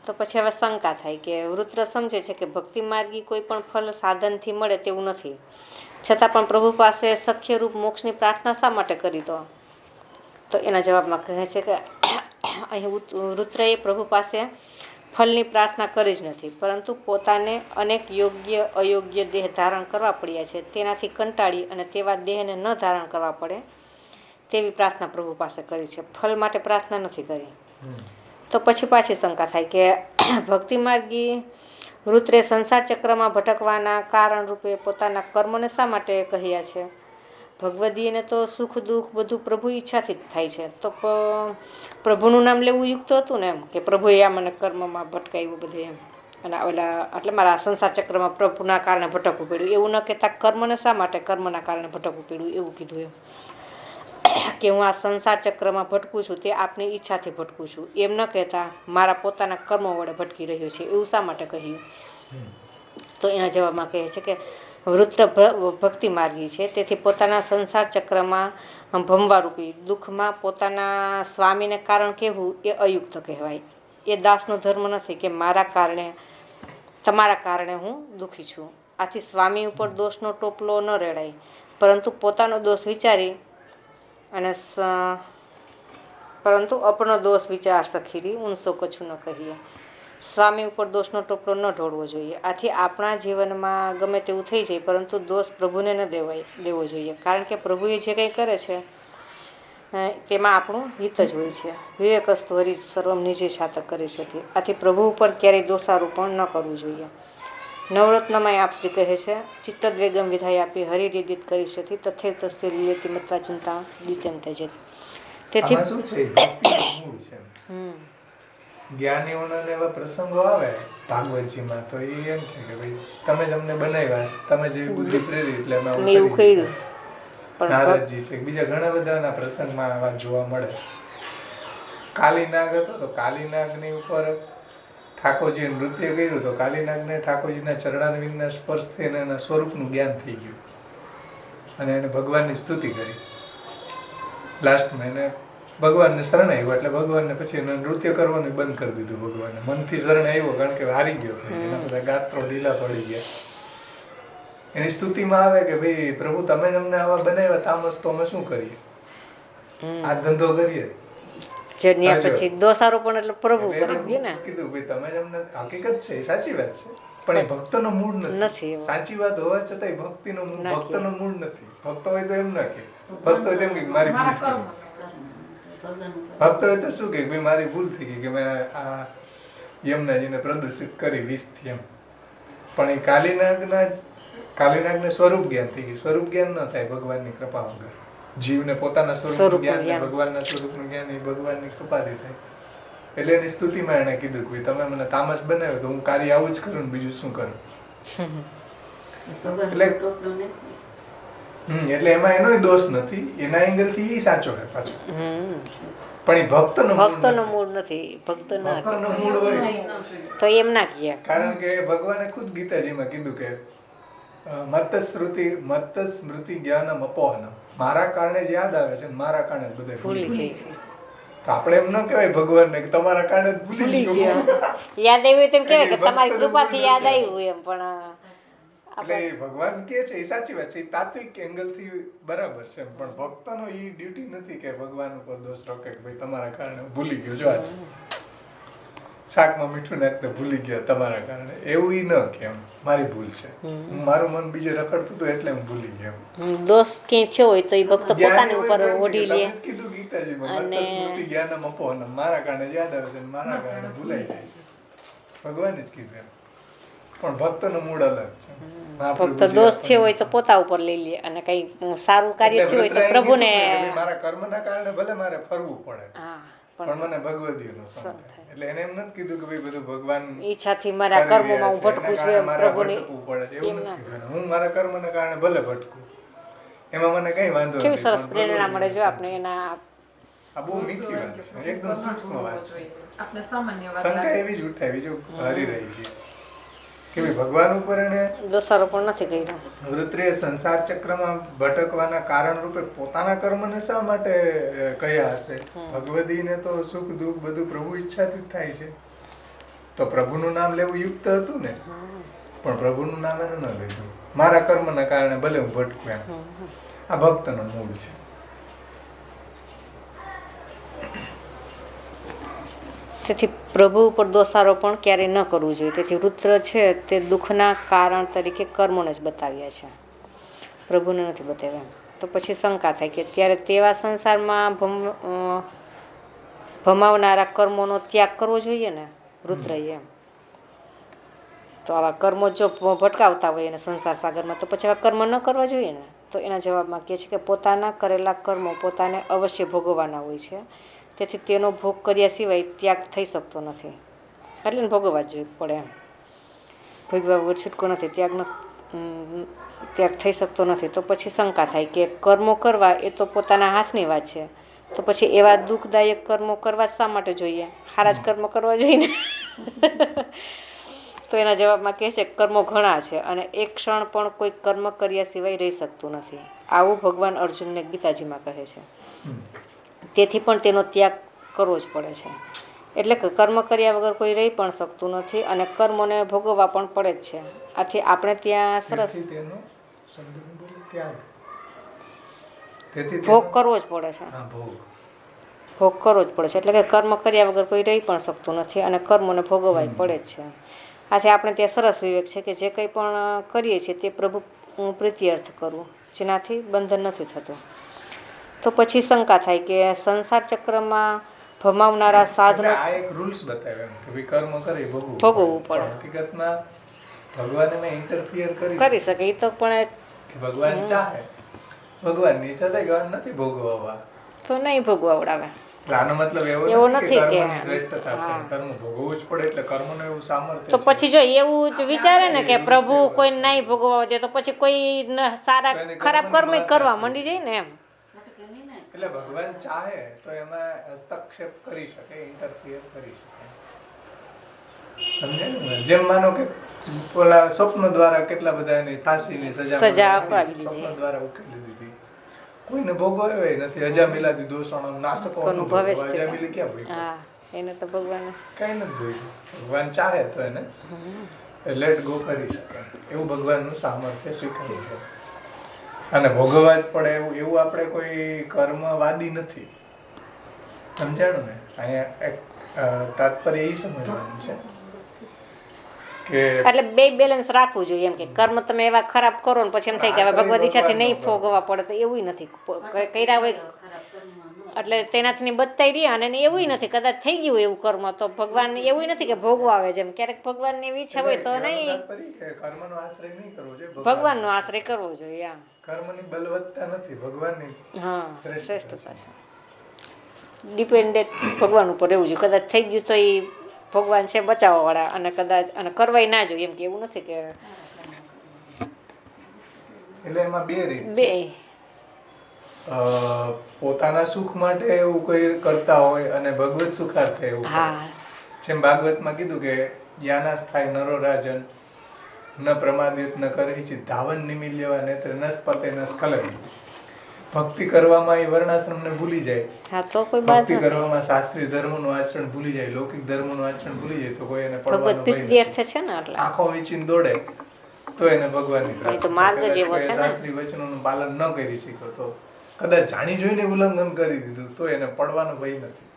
તો પછી હવે શંકા થાય કે વૃત્ર સમજે છે કે ભક્તિ માર્ગી કોઈ પણ ફળ સાધનથી મળે તેવું નથી, છતાં પણ પ્રભુ પાસે સખ્યરૂપ મોક્ષની પ્રાર્થના શા માટે કરી? તો એના જવાબમાં કહે છે કે અહીં વૃત્રએ પ્રભુ પાસે ફળની પ્રાર્થના કરી જ નથી, પરંતુ પોતાને અનેક યોગ્ય અયોગ્ય દેહ ધારણ કરવા પડ્યા છે, તેનાથી કંટાળી અને તેવા દેહને ન ધારણ કરવા પડે તેવી પ્રાર્થના પ્રભુ પાસે કરી છે, ફળ માટે પ્રાર્થના નથી કરી. તો પછી પાછી શંકા થાય કે ભક્તિ માર્ગી વૃત્રે સંસાર ચક્રમાં ભટકવાના કારણ રૂપે પોતાના કર્મને શા માટે કહ્યા છે? ભગવદીને તો સુખ દુઃખ બધું પ્રભુ ઈચ્છાથી જ થાય છે, તો પ્રભુનું નામ લેવું યુક્ત હતું ને, એમ કે પ્રભુએ આ મને કર્મમાં ભટકાવ્યું બધું એમ, અને ઓલા એટલે મારા સંસાર ચક્રમાં પ્રભુના કારણે ભટકવું પડ્યું એવું ન કહેતા કર્મને શા માટે કર્મના કારણે ભટકવું પડ્યું એવું કીધું એમ, કે હું આ સંસાર ચક્રમાં ભટકું છું તે આપની ઈચ્છાથી ભટકું છું એમ ન કહેતા મારા પોતાના કર્મો વડે ભટકી રહ્યો છે એવું શા માટે કહ્યું? તો એના જવાબમાં કહે છે કે વૃત્ર ભક્તિ માર્ગી છે, તેથી પોતાના સંસાર ચક્રમાં ભમવારૂપી દુઃખમાં પોતાના સ્વામીને કારણ કહેવું એ અયુક્ત કહેવાય. એ દાસનો ધર્મ નથી કે મારા કારણે તમારા કારણે હું દુઃખી છું. આથી સ્વામી ઉપર દોષનો ટોપલો ન રેડાય, પરંતુ પોતાનો દોષ વિચારી અને પરંતુ અપનો દોષ વિચાર સખીરી ઊંસો કછું ન કહીએ. સ્વામી ઉપર દોષનો ટોપલો ન ઢોળવો જોઈએ. આથી આપણા જીવનમાં ગમે તેવું થઈ જાય, પરંતુ દોષ પ્રભુને ન દેવો જોઈએ, કારણ કે પ્રભુએ જે કંઈ કરે છે તેમાં આપણું હિત જ હોય છે. વિવેકસ્તુ હરિ સર્વમ નિજે છાતક કરી શકે. આથી પ્રભુ ઉપર ક્યારેય દોષારોપણ ન કરવું જોઈએ. નવરત્નમાં આપ શ્રી કહે છે ચિત્તદ્વેગમ વિધાય આપી હરિરિદિત કરી શકે તથે તસ્ય લીલેતી મત્વા ચિંતા દીત્યમ તેજે. તેથી શું છે જ્ઞાનીઓના એવા પ્રસંગો આવે ભાગવતજીમાં, તો એ એમ કે ભાઈ તમે જ અમને બનાવ્યા, તમે જે બુદ્ધિ પ્રેરી એટલે અમે એવું કર્યું. નારદજી છે, બીજા ઘણા બધાના પ્રસંગમાં આવા જોવા મળે. કાલીનાગ હતો તો કાલીનાગની ઉપર ઠાકોરજીએ નૃત્ય કર્યું, તો કાલીનાગને ઠાકોરજીના ચરણારવિંદના સ્પર્શથી એના સ્વરૂપનું જ્ઞાન થઈ ગયું અને એને ભગવાનની સ્તુતિ કરી. લાસ્ટમાં એને ભગવાનને શરણ આવ્યો એટલે ભગવાનને પછી એને નૃત્ય કરવાનું બંધ કરી દીધું. ભગવાનને મનથી શરણ આવ્યો કારણ કે હારી ગયો, એના બધા ગાત્રો ઢીલા પડી ગયા. એની સ્તુતિમાં આવે કે ભાઈ પ્રભુ તમે જ અમને આવા બનાવ્યા, તામસ તો અમે શું કરીએ, આ ધંધો કરીએ. પછી દોષારોપણ એટલે પ્રભુ કરી દે ને. કીધું ભાઈ તમે જ અમને, હકીકત છે સાચી વાત છે, પણ એ ભક્તનો મૂળ નથી. સાચી વાત હોવા છતાં ભક્તનો મૂળ નથી. ભક્ત હોય તો એમ ના કે, ભક્ત હોય તેમ કે મારી ભૂલ, ભક્ત હોય તો શું કે ભાઈ મારી ભૂલ થઈ ગઈ કે મેં આ યમુનાજીને પ્રદૂષિત કરી વિષથી એમ. પણ એ કાલીનાગને સ્વરૂપ જ્ઞાન થઈ ગયું. સ્વરૂપ જ્ઞાન ન થાય ભગવાનની કૃપા વગર. જીવને પોતાના સ્વરૂપનું જ્ઞાન, ભગવાનના સ્વરૂપનું જ્ઞાન એ ભગવાનની કૃપાથી થાય. એટલે એની સ્તુતિમાં એને કીધું કે તમે મને તામસ બનાવ્યો તો હું કાર્ય આવું જ કરું, બીજું શું કરું. એટલે એમાં એનો દોષ નથી, એના એંગલ થી સાચો છે પાછો. પણ એ ભક્તનો મૂળ નથી. ભક્તનો મૂળ હોય તો એમ ના કહે, કારણ કે ભગવાને ખુદ ગીતાજીમાં કીધું કે મત્ત સ્મૃતિ જ્ઞાનમ અપોહનમ, મારા કારણે જ યાદ આવે છે, મારા કારણે જ બધે ભૂલી જાય છે. તો આપણે એમ ન કહેવાય ભગવાનને કે તમારા કારણે જ ભૂલી ગયો. યાદ આવ્યું તેમ કહેવાય કે તમારી કૃપાથી યાદ આવ્યું એમ. પણ એટલે ભગવાન કે છે એ સાચી વાત છે, એ તાત્વિક એંગલ થી બરાબર છે, પણ ભક્તનો એ ડ્યુટી નથી કે ભગવાન ઉપર દોષ રોકે કે ભાઈ તમારા કારણે ભૂલી ગયો, જો આજ શાકમાં મીઠું નાખતા ભૂલી ગયા તમારા કારણે, એવું ઈ ન કે મારી ભૂલ છે, મારું મન બીજે રખડતું હતું એટલે હું ભૂલી ગયો. દોષ ક્યાંય થયો હોય તો એ ભક્ત પોતાની ઉપર ઓઢી લે. કીધું ગીતાજીમાં સ્મૃતિ જ્ઞાનમ અપોહનમ, મારા કારણે યાદ આવે છે, મારા કારણે ભૂલાઈ જાય છે, ભગવાને જ કીધું એમ. પણ ભક્તનો મૂળ અલગ છે. ભક્ત દોષ થયો હોય તો પોતા ઉપર લઈ લે, અને કઈ સારું કાર્ય થયું હોય તો પ્રભુને, મારા કર્મના કારણે ભલે મારે ફરવું પડે પણ મને ભગવદીનો સંગ થાય. એટલે એને એમ નથી કીધું કે ભાઈ બધું ભગવાન ઈચ્છાથી મારા કર્મોમાં હું ભટકું છું એમ પ્રભુને પડે એવું નથી. હું મારા કર્મના કારણે ભલે ભટકું, એમાં મને કઈ વાંધો નથી. કેવી સરસ પ્રેરણા મળે જો આપણે એના. આ બહુ મીઠી વાત છે, એકદમ સૂક્ષ્મ વાત છે. આપણે સામાન્ય વાત શંકા એવી જ ઉઠાવી જો હરી રહી છે કે ભગવાન ઉપર એને દોષારોપણ નથી કર્યું. વૃત્રે સંસાર ચક્રમાં ભટકવાના કારણ રૂપે પોતાના કર્મને શા માટે કયા હશે? ભગવદીને તો સુખ દુઃખ બધું પ્રભુ ઈચ્છાથી જ થાય છે. તો પ્રભુનું નામ લેવું યુક્ત હતું ને, પણ પ્રભુનું નામ એને ન લીધું. મારા કર્મના કારણે ભલે હું ભટકું એમ. આ ભક્તનો મૂળ છે. તેથી પ્રભુ ઉપર દોષારોપણ ક્યારેય ન કરવું જોઈએ. તેથી રુદ્ર છે તે દુઃખના કારણ તરીકે કર્મોને જ બતાવ્યા છે, પ્રભુને નથી બતાવ્યા. તો પછી શંકા થાય કે ત્યારે તેવા સંસારમાં ભમાવનારા કર્મોનો ત્યાગ કરવો જોઈએ ને રુદ્રએ એમ. તો આવા કર્મો જો ભટકાવતા હોય એને સંસાર સાગરમાં, તો પછી આવા કર્મ ન કરવા જોઈએ ને. તો એના જવાબમાં કહે છે કે પોતાના કરેલા કર્મો પોતાને અવશ્ય ભોગવવાના હોય છે, તેથી તેનો ભોગ કર્યા સિવાય ત્યાગ થઈ શકતો નથી. એટલે ભોગવવા જ જોઈએ પડે એમ. ભોગવા વગર છૂટકો નથી, ત્યાગ થઈ શકતો નથી. તો પછી શંકા થાય કે કર્મો કરવા એ તો પોતાના હાથની વાત છે, તો પછી એવા દુઃખદાયક કર્મો કરવા શા માટે જોઈએ? સારા જ કર્મ કરવા જોઈએ ને. તો એના જવાબમાં કહે છે કર્મો ઘણા છે અને એક ક્ષણ પણ કોઈ કર્મ કર્યા સિવાય રહી શકતું નથી. આવું ભગવાન અર્જુનને ગીતાજીમાં કહે છે. તેથી પણ તેનો ત્યાગ કરવો જ પડે છે. એટલે કે કર્મ કર્યા વગર કોઈ રહી પણ શકતું નથી અને કર્મોને ભોગવવા પણ પડે જ છે. આથી આપણે ત્યાં સરસ ભોગ કરવો જ પડે છે. ભોગ કરવો જ પડે છે. એટલે કે કર્મ કર્યા વગર કોઈ રહી પણ શકતું નથી અને કર્મોને ભોગવવા પડે જ છે. આથી આપણે ત્યાં સરસ વિવેક છે કે જે કંઈ પણ કરીએ છીએ તે પ્રભુ પ્રીત્યર્થ કરવું, જેનાથી બંધન નથી થતું. તો પછી શંકા થાય કે સંસાર ચક્રમાં ભમાવનારા સાધનો એક રૂલ્સ બતાવ્યા કે ભાઈ કર્મ કરી ભોગવવું પડે. હકીકતમાં ભગવાન એને ઇન્ટરફિયર કરી શકે એ તો પણ ભગવાન ચાહે, ભગવાનની ઈચ્છા થાય કે નથી ભોગવવા તો નહીં ભોગવાવડાવે. આનો મતલબ એવો નથી કે કર્મ ભોગવવું જ પડે એટલે કર્મનું એવું સામર્થ્ય. તો પછી જો એવું જ વિચારે ને કે પ્રભુ કોઈ નહીં ભોગવવા દે તો પછી કોઈ સારા ખરાબ કર્મ કરવા માંડી જાય ને એમ. એટલે ભગવાન ચાહે તો એમાં હસ્તક્ષેપ કરી શકે, ઇન્ટરફિયર કરી શકે. સમજે ને? જેમ માનો કે ઓલા સ્વપ્ન દ્વારા કેટલા બધા એની ફાંસીની સજા અપાવી દીધી, સ્વપ્ન દ્વારા ઉકેલી દીધી. કોઈને ભોગવ્યો નથી. અજામિલાથી દોષણો નાશકોનું ભવે છે. અજામિલી ક્યાં ભોગવે? હા, એને તો ભગવાન કઈ નથી ભોગવ્યું. ભગવાન ચાહે તો એને લેટ ગો કરી શકે. એવું ભગવાનનું સામર્થ્ય સ્વીકાર્યું છે. અને ભોગવવા જ પડે એવું આપણે કોઈ કર્મવાદી નથી. સમજાણું ને? અહીંયા એક તાત્પર્ય એ સમજવાનું છે કે એટલે બે બેલેન્સ રાખવું જોઈએ એમ કે કર્મ તમે એવા ખરાબ કરો ને પછી એમ થાય કે હવે ભગવદ ઈચ્છાથી નહીં ભોગવવા પડે, તો એવું નથી. કર્યા હોય એટલે તેનાથી બચતા રહ્યા અને એવું નથી કદાચ થઈ ગયું એવું કર્મ તો ભગવાન એવું નથી કે ભોગવા આવે. જેમ ક્યારેક ભગવાનની એવી ઈચ્છા હોય તો નહીં, કર્મનો આશ્રય નહીં કરવો જોઈએ, ભગવાનનો આશ્રય કરવો જોઈએ. કર્મની બલવત્તા નથી, ભગવાનની શ્રેષ્ઠતા છે. ડિપેન્ડેન્ટ ભગવાન ઉપર રહેવું જોઈએ. કદાચ થઈ ગયું તો એ ભગવાન છે બચાવવા વાળા અને કદાચ અને કરવાય ના જોઈએ એમ કે એવું નથી કે. એટલે એમાં બે રીત, પોતાના સુખ માટે એવું કોઈ કરતા હોય અને ભગવત સુખાર્થે એવું. જેમ ભાગવતમાં કીધું કે યાનાસ્થાય નરો રાજન ન પ્રમાદિત ન કરી ધાવન નિમિલ્યવા નેત્ર નસ્પતે ન સ્ખલન. ભક્તિ કરવામાં એ વર્ણાશ્રમને ભૂલી જાય. હા, તો કોઈ ભક્તિ કરવામાં શાસ્ત્રીય ધર્મનું આચરણ ભૂલી જાય, લૌકિક ધર્મનું આચરણ ભૂલી જાય તો કોઈ એને પડવાનો ભય છે ને. એટલે આંખો વીચીને દોડે તો એને ભગવાનની પ્રાપ્તિ. તો માર્ગ જ એવો છે ને. શાસ્ત્રીય વચનોનું પાલન ન કરી શક્યો તો કદાચ જાણી જોઈને ઉલ્લંઘન કરી દીધું તો એને પડવાનો ભય નથી.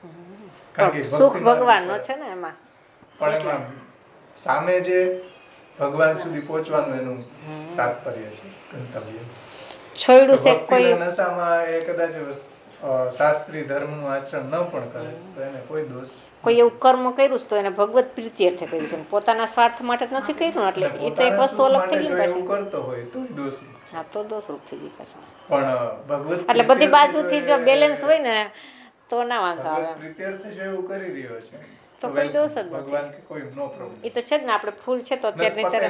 કારણ કે સુખ ભગવાનનો છે ને એમાં. પણ એમાં સામે જે ભગવાન સુધી પહોંચવાનું એનું તાત્પર્ય છે, ગંતવ્ય. છોડ્યું છે કોઈ નશામાં એ કદાચ શાસ્ત્રીય ધર્મનું આચરણ ન પણ કરે તો એને કોઈ દોષ. કોઈ એવું કર્મ કર્યું તો એને ભગવત પ્રીતિ અર્થે કર્યું છે, પોતાના સ્વાર્થ માટે નથી કર્યું. એટલે એ તો એક વસ્તુ અલગ થઈ ગઈ પાછી. કરતો હોય તો દોષી. હા, તો દોષરૂપ થઈ ગઈ પાછી. પણ ભગવત એટલે બધી બાજુથી જો બેલેન્સ હોય ને તો ના વાંધો આવે. પ્રીત્યર્થ જે એવું કરી રહ્યો છે તો કોઈ દોષ જ નથી. ભગવાન કે કોઈ નો પ્રોબ્લેમ. એ તો છે જ ને. આપણે ફૂલ છે તો અત્યારે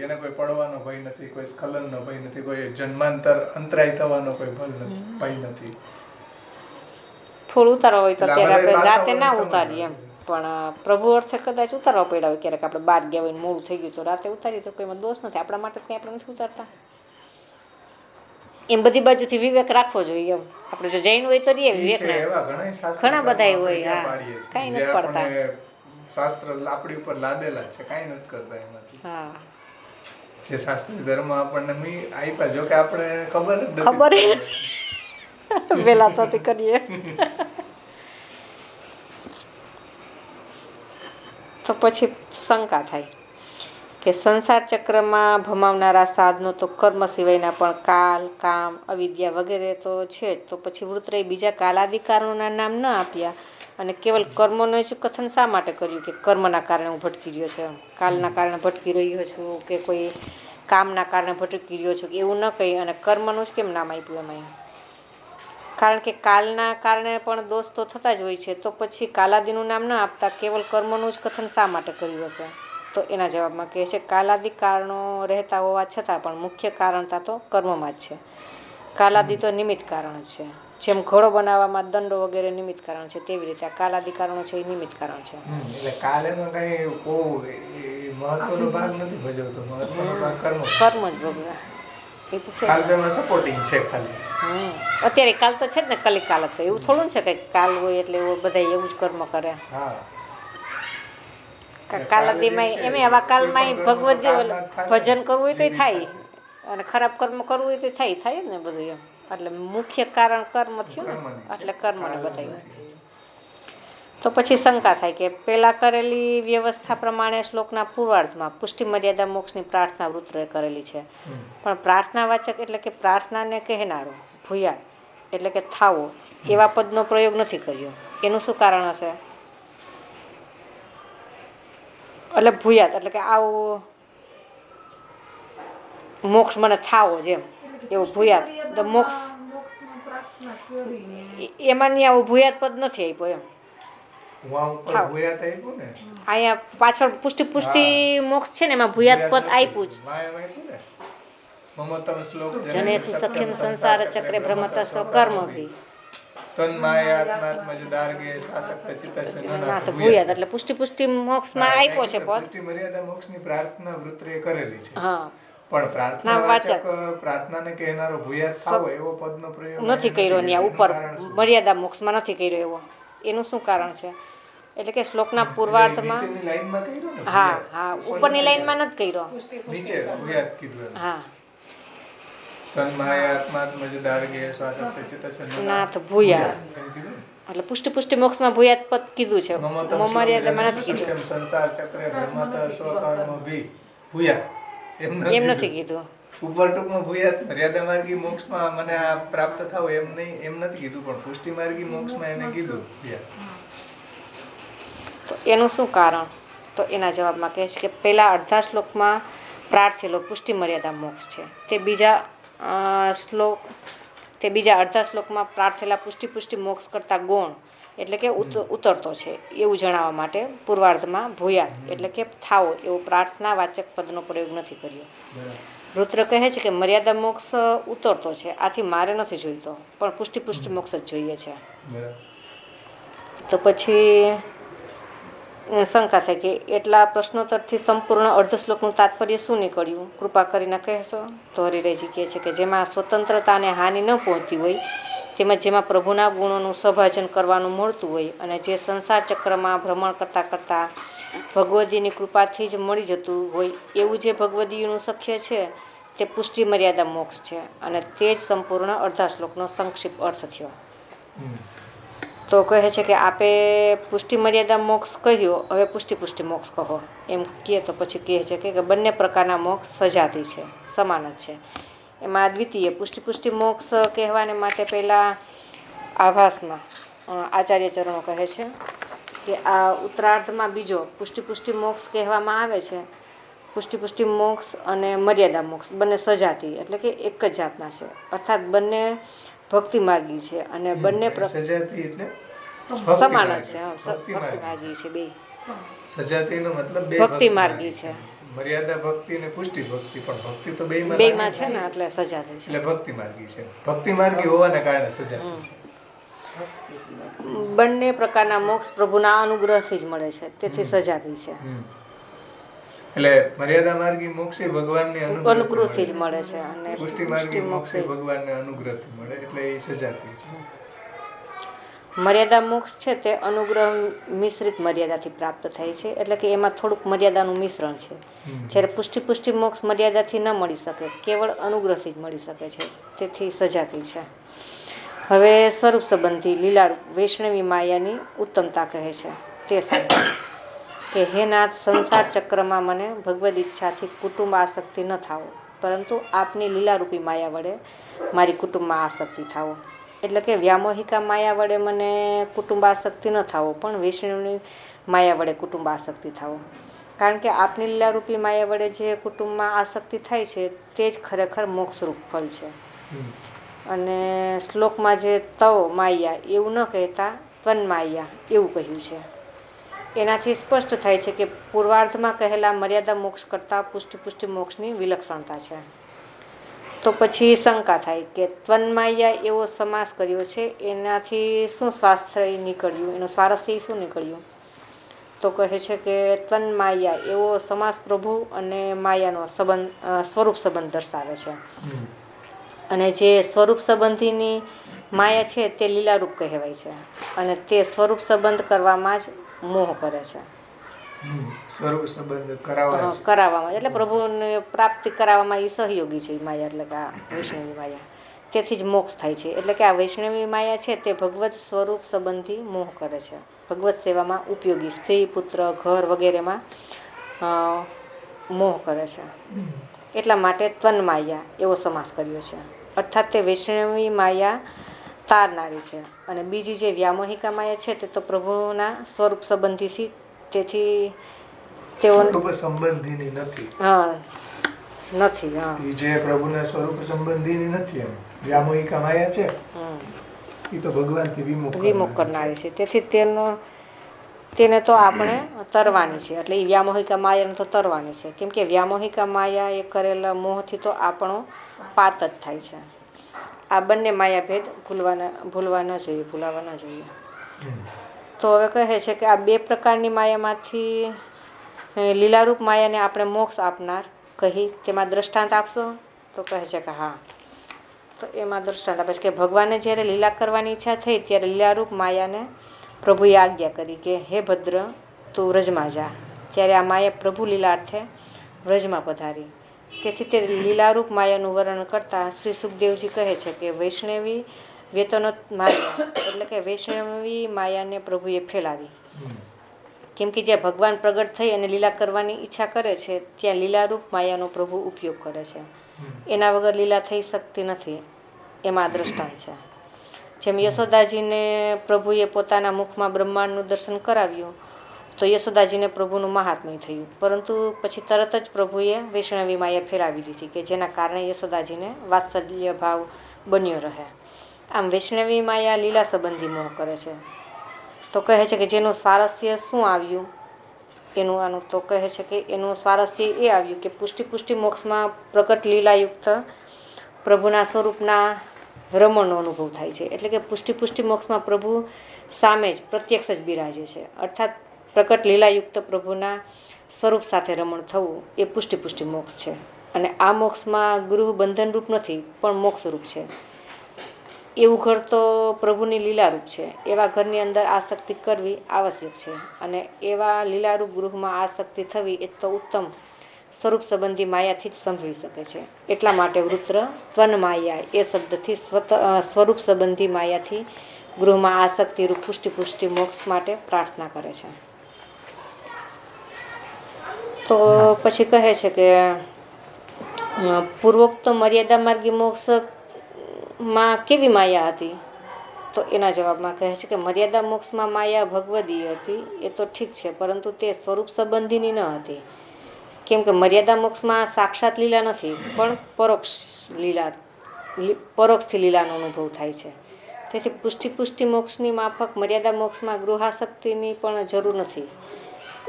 એને કોઈ પડવાનો ભય નથી, કોઈ સ્ખલનનો ભય નથી, કોઈ જન્માંતર અંતરાય થવાનો કોઈ ભય નથી. ફૂલ ઉતારવા હોય તો અત્યારે આપણે રાતે ના ઉતારીએ એમ, પણ પ્રભુ અર્થે કદાચ ઉતારવા પડ્યા હોય. ક્યારેક આપણે બહાર ગયા હોય મોડું થઈ ગયું તો રાતે ઉતારીએ તો કોઈમાં દોષ નથી. આપણા માટે કંઈ આપણે નથી ઉતારતા. એમ બધી બાજુથી વિવેક રાખવો જોઈએ એમ. આપણે જો જૈન હોય તો રહીએ વિવેક ને, ઘણા બધા હોય. હા, કઈ નથી પડતા. શાસ્ત્ર આપણી ઉપર લાદેલા જ છે, કાંઈ નથી કરતા એમાંથી. હા, જે શાસ્ત્રીય ધર્મ આપણને આપ્યા, જો કે આપણે ખબર જ નથી. ખબર પેલા તો કરીએ તો પછી શંકા થાય કે સંસાર ચક્રમાં ભમાવનારા સાધનો તો કર્મ સિવાયના પણ કાલ, કામ, અવિદ્યા વગેરે તો છે જ. તો પછી વૃત્રએ બીજા કાલાધિકારોના નામ ન આપ્યા અને કેવલ કર્મોનું જ કથન શા માટે કર્યું કે કર્મના કારણે હું ભટકી રહ્યો છું, કાલના કારણે ભટકી રહ્યો છું કે કોઈ કામના કારણે ભટકી રહ્યો છું, એવું ન કહી અને કર્મનું જ કેમ નામ આપ્યું એમાં? કારણ કે કાલના કારણે પણ દોષ તો થતા જ હોય છે, તો પછી કાલાદિનું નામ ન આપતા કેવલ કર્મનું જ કથન શા માટે કર્યું હશે? તો એના જવાબમાં કહે છે કાલાદિ કારણો રહેતા હોવા છતાં પણ મુખ્ય કારણતા તો કર્મમાં જ છે. કાલાદિ તો નિમિત્ત કારણ જ છે. જેમ ઘોડો બનાવવામાં દંડો વગેરે નિમિત્ત કારણ છે, તેવી રીતે આ કાલાદિ કારણો છે એ નિમિત્ત કારણ છે. એટલે કાલ એનો કઈ મહત્વનો ભાગ નથી ભજવતો, મહત્વનો ભાગ કર્મ જ ભોગવે. એ તો છે. કાલ તેમાં સપોર્ટિંગ છે ખાલી. અત્યારે કાલ તો છે જ ને, કલી કાલ તો એવું થોડું છે કે કાલ હોય એટલે બધા એવું જ કર્મ કરે. હા, કાલાદીમાં એમ આવા કાલમાં ભગવદ ભજન કરવું હોય તો થાય અને ખરાબ કર્મ કરવું હોય તો થાય જ ને બધું એમ. એટલે મુખ્ય કારણ કર્મ થયું ને, એટલે કર્મને બતાવ્યું. તો પછી શંકા થાય કે પહેલાં કરેલી વ્યવસ્થા પ્રમાણે શ્લોકના પૂર્વાર્ધમાં પુષ્ટિ મર્યાદા મોક્ષની પ્રાર્થના વૃત્રએ કરેલી છે, પણ પ્રાર્થનાવાચક એટલે કે પ્રાર્થનાને કહેનારો ભૂયા એટલે કે થાવો એવા પદનો પ્રયોગ નથી કર્યો. એનું શું કારણ હશે? એટલે ભૂયાત એટલે કે આવું મોક્ષ મને થાવો જેમ એવું ભૂયાત મોક્ષ એમાં નહીં, આવું ભૂયાત પદ નથી આપ્યો એમ. અહીંયા પાછળ પુષ્ટિ મોક્ષ છે ને, એમાં ભૂયાત પદ આપ્યું જ. જનેસુ સખ્યમ સંસાર ચક્રે ભ્રમત સ્વકર્મભી ભૂયાત એટલે પુષ્ટિ મોક્ષમાં આપ્યો છે પદ. મર્યાદા મોક્ષની પ્રાર્થના વૃત્રએ કરેલી છે. હા, પણ પ્રાર્થનાવાચક પ્રાર્થનાને કહેનારો ભૂયાત થાવો એવો પદનો પ્રયોગ નથી કર્યો. ત્યાં ઉપર મર્યાદા મોક્ષમાં નથી કર્યો એવો. એનું શું કારણ છે? એટલે કે શ્લોકના પૂર્વાર્ધમાં હા ઉપરની લાઈનમાં નથી કર્યો. નીચે ભૂયાત કીધું. હા, ના તો ભૂયાત એટલે પુષ્ટિ મોક્ષમાં ભૂયાત પદ કીધું છે, મર્યાદામાં નથી કીધું. સંસાર ચક્રે ભ્રમત સ્વકર્મભી ભૂયાત એમ નથી કીધું. ઉપર ટૂંકમાં ભૂયાત મર્યાદા માર્ગી મોક્ષમાં મને આ પ્રાપ્ત થાવ એમ નહીં, એમ નથી કીધું, પણ પુષ્ટિ માર્ગી મોક્ષમાં એને કીધું. તો એનું શું કારણ? તો એના જવાબમાં કહે છે કે પહેલા અડધા શ્લોકમાં પ્રાર્થેલો પુષ્ટિ મર્યાદા મોક્ષ છે, તે બીજા અડધા શ્લોકમાં પ્રાર્થેલા પુષ્ટિ મોક્ષ કરતા ગૌણ એટલે કે ઉતરતો છે એવું જણાવવા માટે પૂર્વાર્ધમાં ભૂયાત એટલે કે થાવો એવો પ્રાર્થનાવાચક પદનો પ્રયોગ નથી કર્યો. વૃત્ર કહે છે કે મર્યાદા મોક્ષ ઉતરતો છે, આથી મારે નથી જોઈતો, પણ પુષ્ટિ મોક્ષ જ જોઈએ છે. તો પછી શંકા થાય કે એટલા પ્રશ્નોત્તરથી સંપૂર્ણ અર્ધ શ્લોકનું તાત્પર્ય શું નીકળ્યું? કૃપા કરીને કહેશો? તો હરિરાયજી કહે છે કે જેમાં સ્વતંત્રતાને હાનિ ન પહોંચતી હોય, તેમજ જેમાં પ્રભુના ગુણોનું સભાજન કરવાનું મળતું હોય અને જે સંસાર ચક્રમાં ભ્રમણ કરતાં ભગવદીની કૃપાથી જ મળી જતું હોય એવું જે ભગવદીનું સખ્ય છે તે પુષ્ટિ મર્યાદા મોક્ષ છે, અને તે જ સંપૂર્ણ અડધા શ્લોકનો સંક્ષિપ્ત અર્થ થયો. તો કહે છે કે આપે પુષ્ટિ મર્યાદા મોક્ષ કહ્યો, હવે પુષ્ટિ મોક્ષ કહો એમ કહે. તો પછી કહે છે કે બંને પ્રકારના મોક્ષ સજાતી છે, સમાન જ છે. એમાં દ્વિતીય પુષ્ટિ મોક્ષ કહેવાને માટે પહેલાં આભાસમાં આચાર્ય ચરણો કહે છે કે આ ઉત્તરાર્ધમાં બીજો પુષ્ટિ મોક્ષ કહેવામાં આવે છે. પુષ્ટિ મોક્ષ અને મર્યાદા મોક્ષ બંને સજાતી એટલે કે એક જ જાતના છે, અર્થાત બંને ભક્તિ માર્ગી છે અને બંને સમાન જ છે. ભક્તિ માર્ગી છે બે. સજાતીનો મતલબ ભક્તિ માર્ગી છે. મર્યાદા ભક્તિ અને પુષ્ટિ ભક્તિ, પણ ભક્તિ તો બેમાં છે ને, એટલે સજાતી છે. એટલે ભક્તિ માર્ગી છે. ભક્તિ માર્ગી હોવાને કારણે સજાતી છે. બંને પ્રકારના મોક્ષ પ્રભુના અનુગ્રહથી જ મળે છે, તેથી સજાતી છે. એટલે મર્યાદા માર્ગી મોક્ષ ભગવાનની અનુગ્રહથી જ મળે છે અને પુષ્ટિ માર્ગી મોક્ષ ભગવાનને અનુગ્રહથી મળે, એટલે એ સજાતી છે. મર્યાદા મોક્ષ છે તે અનુગ્રહ મિશ્રિત મર્યાદાથી પ્રાપ્ત થાય છે, એટલે કે એમાં થોડુંક મર્યાદાનું મિશ્રણ છે. જ્યારે પુષ્ટિ મોક્ષ મર્યાદાથી ન મળી શકે, કેવળ અનુગ્રહથી જ મળી શકે છે, તેથી સજાતી છે. હવે સ્વરૂપ સંબંધી લીલારૂપ વૈષ્ણવી માયાની ઉત્તમતા કહે છે. તે સાંભળો કે હે નાથ, સંસાર ચક્રમાં મને ભગવદ ઈચ્છાથી કુટુંબ આસક્તિ ન થાવો, પરંતુ આપની લીલારૂપી માયા વડે મારી કુટુંબમાં આસક્તિ થાવો. એટલે કે વ્યામોહિકા માયા વડે મને કુટુંબ આસક્તિ ન થાવો, પણ વૈષ્ણવની માયા વડે કુટુંબ આસક્તિ થાવો. કારણ કે આપની લીલારૂપી માયા વડે જે કુટુંબમાં આસક્તિ થાય છે તે જ ખરેખર મોક્ષરૂપ ફળ છે. અને શ્લોકમાં જે તવ માયા એવું ન કહેતા ત્વન માયા એવું કહ્યું છે. એનાથી સ્પષ્ટ થાય છે કે પૂર્વાર્ધમાં કહેલા મર્યાદા મોક્ષ કરતાં પુષ્ટિ મોક્ષની વિલક્ષણતા છે. તો પછી શંકા થાય કે ત્વન્માયા એવો સમાસ કર્યો છે, એનાથી શું સ્વાસ્થ્ય નીકળ્યું, એનું સ્વારસ્ય શું નીકળ્યું? તો કહે છે કે ત્વન્માયા એવો સમાસ પ્રભુ અને માયાનો સંબંધ, સ્વરૂપ સંબંધ દર્શાવે છે. અને જે સ્વરૂપ સંબંધીની માયા છે તે લીલારૂપ કહેવાય છે, અને તે સ્વરૂપ સંબંધ કરવામાં જ મોહ કરે છે. સ્વરૂપ સંબંધ કરાવવામાં એટલે પ્રભુને પ્રાપ્તિ કરાવવામાં એ સહયોગી છે. માયા એટલે કે આ વૈષ્ણવી માયા, તેથી જ મોક્ષ થાય છે. એટલે કે આ વૈષ્ણવી માયા છે તે ભગવત સ્વરૂપ સંબંધી મોહ કરે છે, ભગવત સેવામાં ઉપયોગી સ્ત્રી, પુત્ર, ઘર વગેરેમાં મોહ કરે છે. એટલા માટે ત્વન માયા એવો સમાસ કર્યો છે. અર્થાત તે વૈષ્ણવી માયા તારનારી છે. અને બીજી જે વ્યામોહિકા માયા છે તે તો પ્રભુના સ્વરૂપ સંબંધીથી, તેથી તેઓ સંબંધીની નથી. નથી. જે પ્રભુના સ્વરૂપ સંબંધીની નથી. એમ વ્યામોહિકા માયા છે એ તો ભગવાનથી વિમુખ કરનારી છે. તેથી તેને તો આપણે તરવાની છે. એટલે એ વ્યામોહિકા માયાને તો તરવાની છે, કેમ કે વ્યામોહિકા માયા એ કરેલા મોહથી તો આપણો પાત જ થાય છે. આ બંને માયાભેદ ભૂલાવા ન જોઈએ. તો હવે કહે છે કે આ બે પ્રકારની માયામાંથી લીલારૂપ માયાને આપણે મોક્ષ આપનાર કહી તેમાં દ્રષ્ટાંત આપશો? તો કહે છે કે હા. તો એમાં દ્રષ્ટાંત આપે છે કે ભગવાને જ્યારે લીલા કરવાની ઈચ્છા થઈ ત્યારે લીલારૂપ માયાને પ્રભુએ આજ્ઞા કરી કે હે ભદ્ર, તું વ્રજમાં જા. ત્યારે આ માયા પ્રભુ લીલાર્થે વ્રજમાં પધારી. તેથી તે લીલારૂપ માયાનું વર્ણન કરતાં શ્રી સુખદેવજી કહે છે કે વૈષ્ણવી વેતનોત માયા એટલે કે વૈષ્ણવી માયાને પ્રભુએ ફેલાવી. કેમ કે જ્યાં ભગવાન પ્રગટ થઈ અને લીલા કરવાની ઈચ્છા કરે છે ત્યાં લીલારૂપ માયાનો પ્રભુ ઉપયોગ કરે છે. એના વગર લીલા થઈ શકતી નથી. એમાં દ્રષ્ટાંત છે. જેમ યશોદાજીને પ્રભુએ પોતાના મુખમાં બ્રહ્માંડનું દર્શન કરાવ્યું તો યશોદાજીને પ્રભુનું મહાત્મ્ય થયું, પરંતુ પછી તરત જ પ્રભુએ વૈષ્ણવી માયા ફેરાવી દીધી કે જેના કારણે યશોદાજીને વાત્સલ્ય ભાવ બન્યો રહે. આમ વૈષ્ણવી માયા લીલા સંબંધી મોહ કરે છે. તો કહે છે કે જેનું સ્વારસ્ય શું આવ્યું આનું તો કહે છે કે એનું સ્વારસ્ય એ આવ્યું કે પુષ્ટિ મોક્ષમાં પ્રગટ લીલાયુક્ત પ્રભુના સ્વરૂપના રમણનો અનુભવ થાય છે. એટલે કે પુષ્ટિ મોક્ષમાં પ્રભુ સામે જ પ્રત્યક્ષ જ બિરાજે છે. અર્થાત પ્રગટ લીલાયુક્ત પ્રભુના સ્વરૂપ સાથે રમણ થવું એ પુષ્ટિ મોક્ષ છે. અને આ મોક્ષમાં ગૃહ બંધનરૂપ નથી પણ મોક્ષરૂપ છે. એવું ઘર તો પ્રભુની લીલારૂપ છે. એવા ઘરની અંદર આસક્તિ કરવી આવશ્યક છે. અને એવા લીલારૂપ ગૃહમાં આસક્તિ થવી એ તો ઉત્તમ સ્વરૂપ સંબંધી માયાથી જ સંભવી શકે છે. એટલા માટે વૃત્ર ત્વન માયા એ શબ્દથી સ્વરૂપ સંબંધી માયાથી ગૃહમાં આસક્તિરૂપ પુષ્ટિ મોક્ષ માટે પ્રાર્થના કરે છે. તો પછી કહે છે કે પૂર્વોક્ત મર્યાદા માર્ગી મોક્ષમાં કેવી માયા હતી? તો એના જવાબમાં કહે છે કે મર્યાદા મોક્ષમાં માયા ભગવદીય હતી એ તો ઠીક છે, પરંતુ તે સ્વરૂપ સંબંધીની ન હતી. કેમ કે મર્યાદા મોક્ષમાં સાક્ષાત લીલા નથી પણ પરોક્ષથી લીલાનો અનુભવ થાય છે. તેથી પુષ્ટિ મોક્ષની માફક મર્યાદા મોક્ષમાં ગૃહાસક્તિની પણ જરૂર નથી.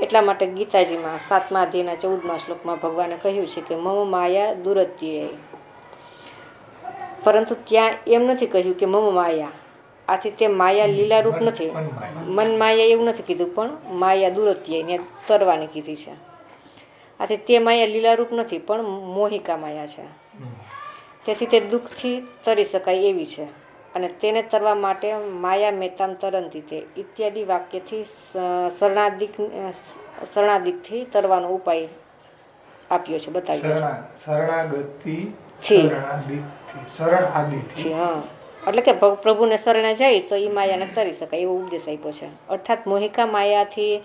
એટલા માટે ગીતાજીમાં 7મા અધ્યાયના 14મા શ્લોકમાં ભગવાને કહ્યું છે કે મમ માયા દુરત્યય. પરંતુ ત્યાં એમ નથી કહ્યું કે મમ માયા. આથી તે માયા લીલારૂપ નથી. મન માયા એવું નથી કીધું, પણ માયા દુરત્યય તરવાની કીધી છે. આથી તે માયા લીલારૂપ નથી પણ મોહિકા માયા છે. તેથી તે દુઃખથી તરી શકાય એવી છે. અને તેને તરવા માટે માયા મેતામ તરંતી તે ઇત્યાદિ વાક્યથી શરણાદિકથી તરવાનો ઉપાય આપ્યો છે, બતાવ્યો છે. શરણાદિથી હા, એટલે કે પ્રભુને શરણે જાય તો એ માયાને તરી શકાય એવો ઉપદેશ આપ્યો છે. અર્થાત મોહિકા માયાથી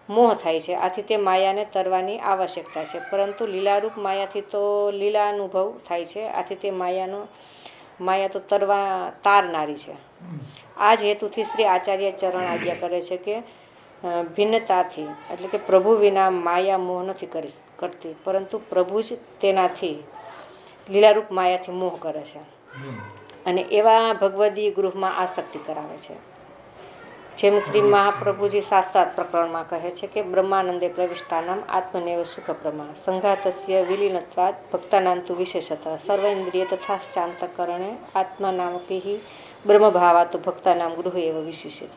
મોહ થાય છે, આથી તે માયાને તરવાની આવશ્યકતા છે. પરંતુ લીલારૂપ માયાથી તો લીલા અનુભવ થાય છે, આથી તે માયા તો તારનારી છે. આ જ હેતુથી શ્રી આચાર્ય ચરણ આજ્ઞા કરે છે કે ભિન્નતાથી, એટલે કે પ્રભુ વિના માયા મોહ નથી કરતી, પરંતુ પ્રભુ જ તેનાથી લીલારૂપ માયાથી મોહ કરે છે અને એવા ભગવદીય ગૃહમાં આસક્તિ કરાવે છે. જેમ શ્રી મહાપ્રભુજી શાસ્ત્રાર્થ પ્રકરણમાં કહે છે કે બ્રહ્માનંદે પ્રવિષ્ટાનામ આત્મનેવ સુખ પ્રમા સંઘાતસ્ય વિલીનત્વાદ ભક્તાનાંતુ વિશેષતઃ સર્વેન્દ્રિય તથા શાંતકરણે આત્માનામપી બ્રહ્મભાવા તો ભક્તાનામ ગૃહ એવ વિશેષિત.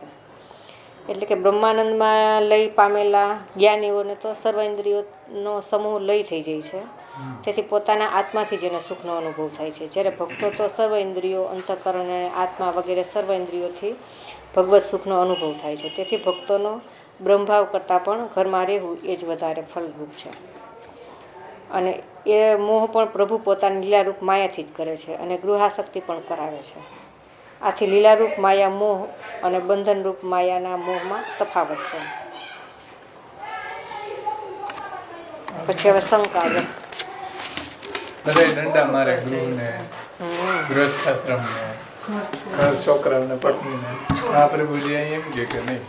એટલે કે બ્રહ્માનંદમાં લય પામેલા જ્ઞાનીઓને તો સર્વેન્દ્રિયોનો સમૂહ લય થઈ જાય છે, તેથી પોતાના આત્માથી જેને સુખનો અનુભવ થાય છે. જ્યારે ભક્તો તો સર્વ ઇન્દ્રિયો, અંતઃકરણ અને આત્મા વગેરે સર્વ ઇન્દ્રિયોથી ભગવત સુખનો અનુભવ થાય છે. તેથી ભક્તોનો બ્રહ્મભાવ કરતાં પણ ઘરમાં રહેવું એ જ વધારે ફલરૂપ છે. અને એ મોહ પણ પ્રભુ પોતાની લીલારૂપ માયાથી જ કરે છે અને ગૃહાસક્તિ પણ કરાવે છે. આથી લીલારૂપ માયા મોહ અને બંધનરૂપ માયાના મોહમાં તફાવત છે. પછી હવે શંકા છે. બધા દંડા મારે ગૃહને, ગૃહસ્થાશ્રમને, છોકરાઓને, પત્નીને. આ પ્રભુજી અહીં એમ કે નહીં,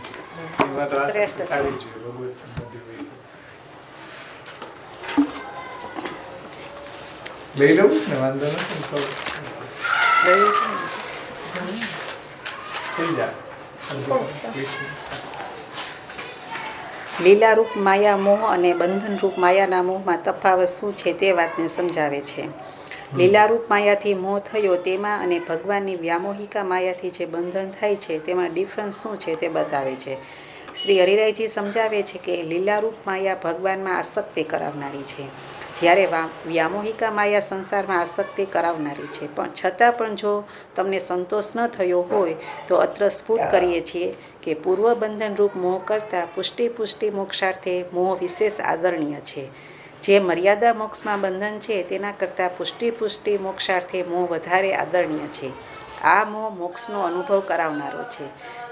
એમાં તો આસક્તિ થવી જોઈએ ભગવત સંબંધી હોય. લઈ લઉં ને, વાંધો નથી. થઈ જાય. લીલારૂપ માયા મોહ અને બંધનરૂપ માયાના મોહમાં તફાવત શું છે તે વાતને સમજાવે છે. લીલારૂપ માયાથી મોહ થયો તેમાં અને ભગવાનની વ્યામોહિકા માયાથી જે બંધન થાય છે તેમાં ડિફરન્સ શું છે તે બતાવે છે. શ્રી હરિરાયજી સમજાવે છે કે લીલારૂપ માયા ભગવાનમાં આસક્તિ કરાવનારી છે, જ્યારે વ્યામોહિકા માયા સંસારમાં આસક્તિ કરાવનારી છે. પણ છતાં પણ જો તમને સંતોષ ન થયો હોય તો અત્ર સ્ફુટ કરીએ છીએ કે પૂર્વ બંધનરૂપ મોહ કરતાં પુષ્ટિ મોક્ષાર્થે મોહ વિશેષ આદરણીય છે. જે મર્યાદા મોક્ષમાં બંધન છે તેના કરતાં પુષ્ટિ મોક્ષાર્થે મોહ વધારે આદરણીય છે. આ મોહ મોક્ષનો અનુભવ કરાવનારો છે,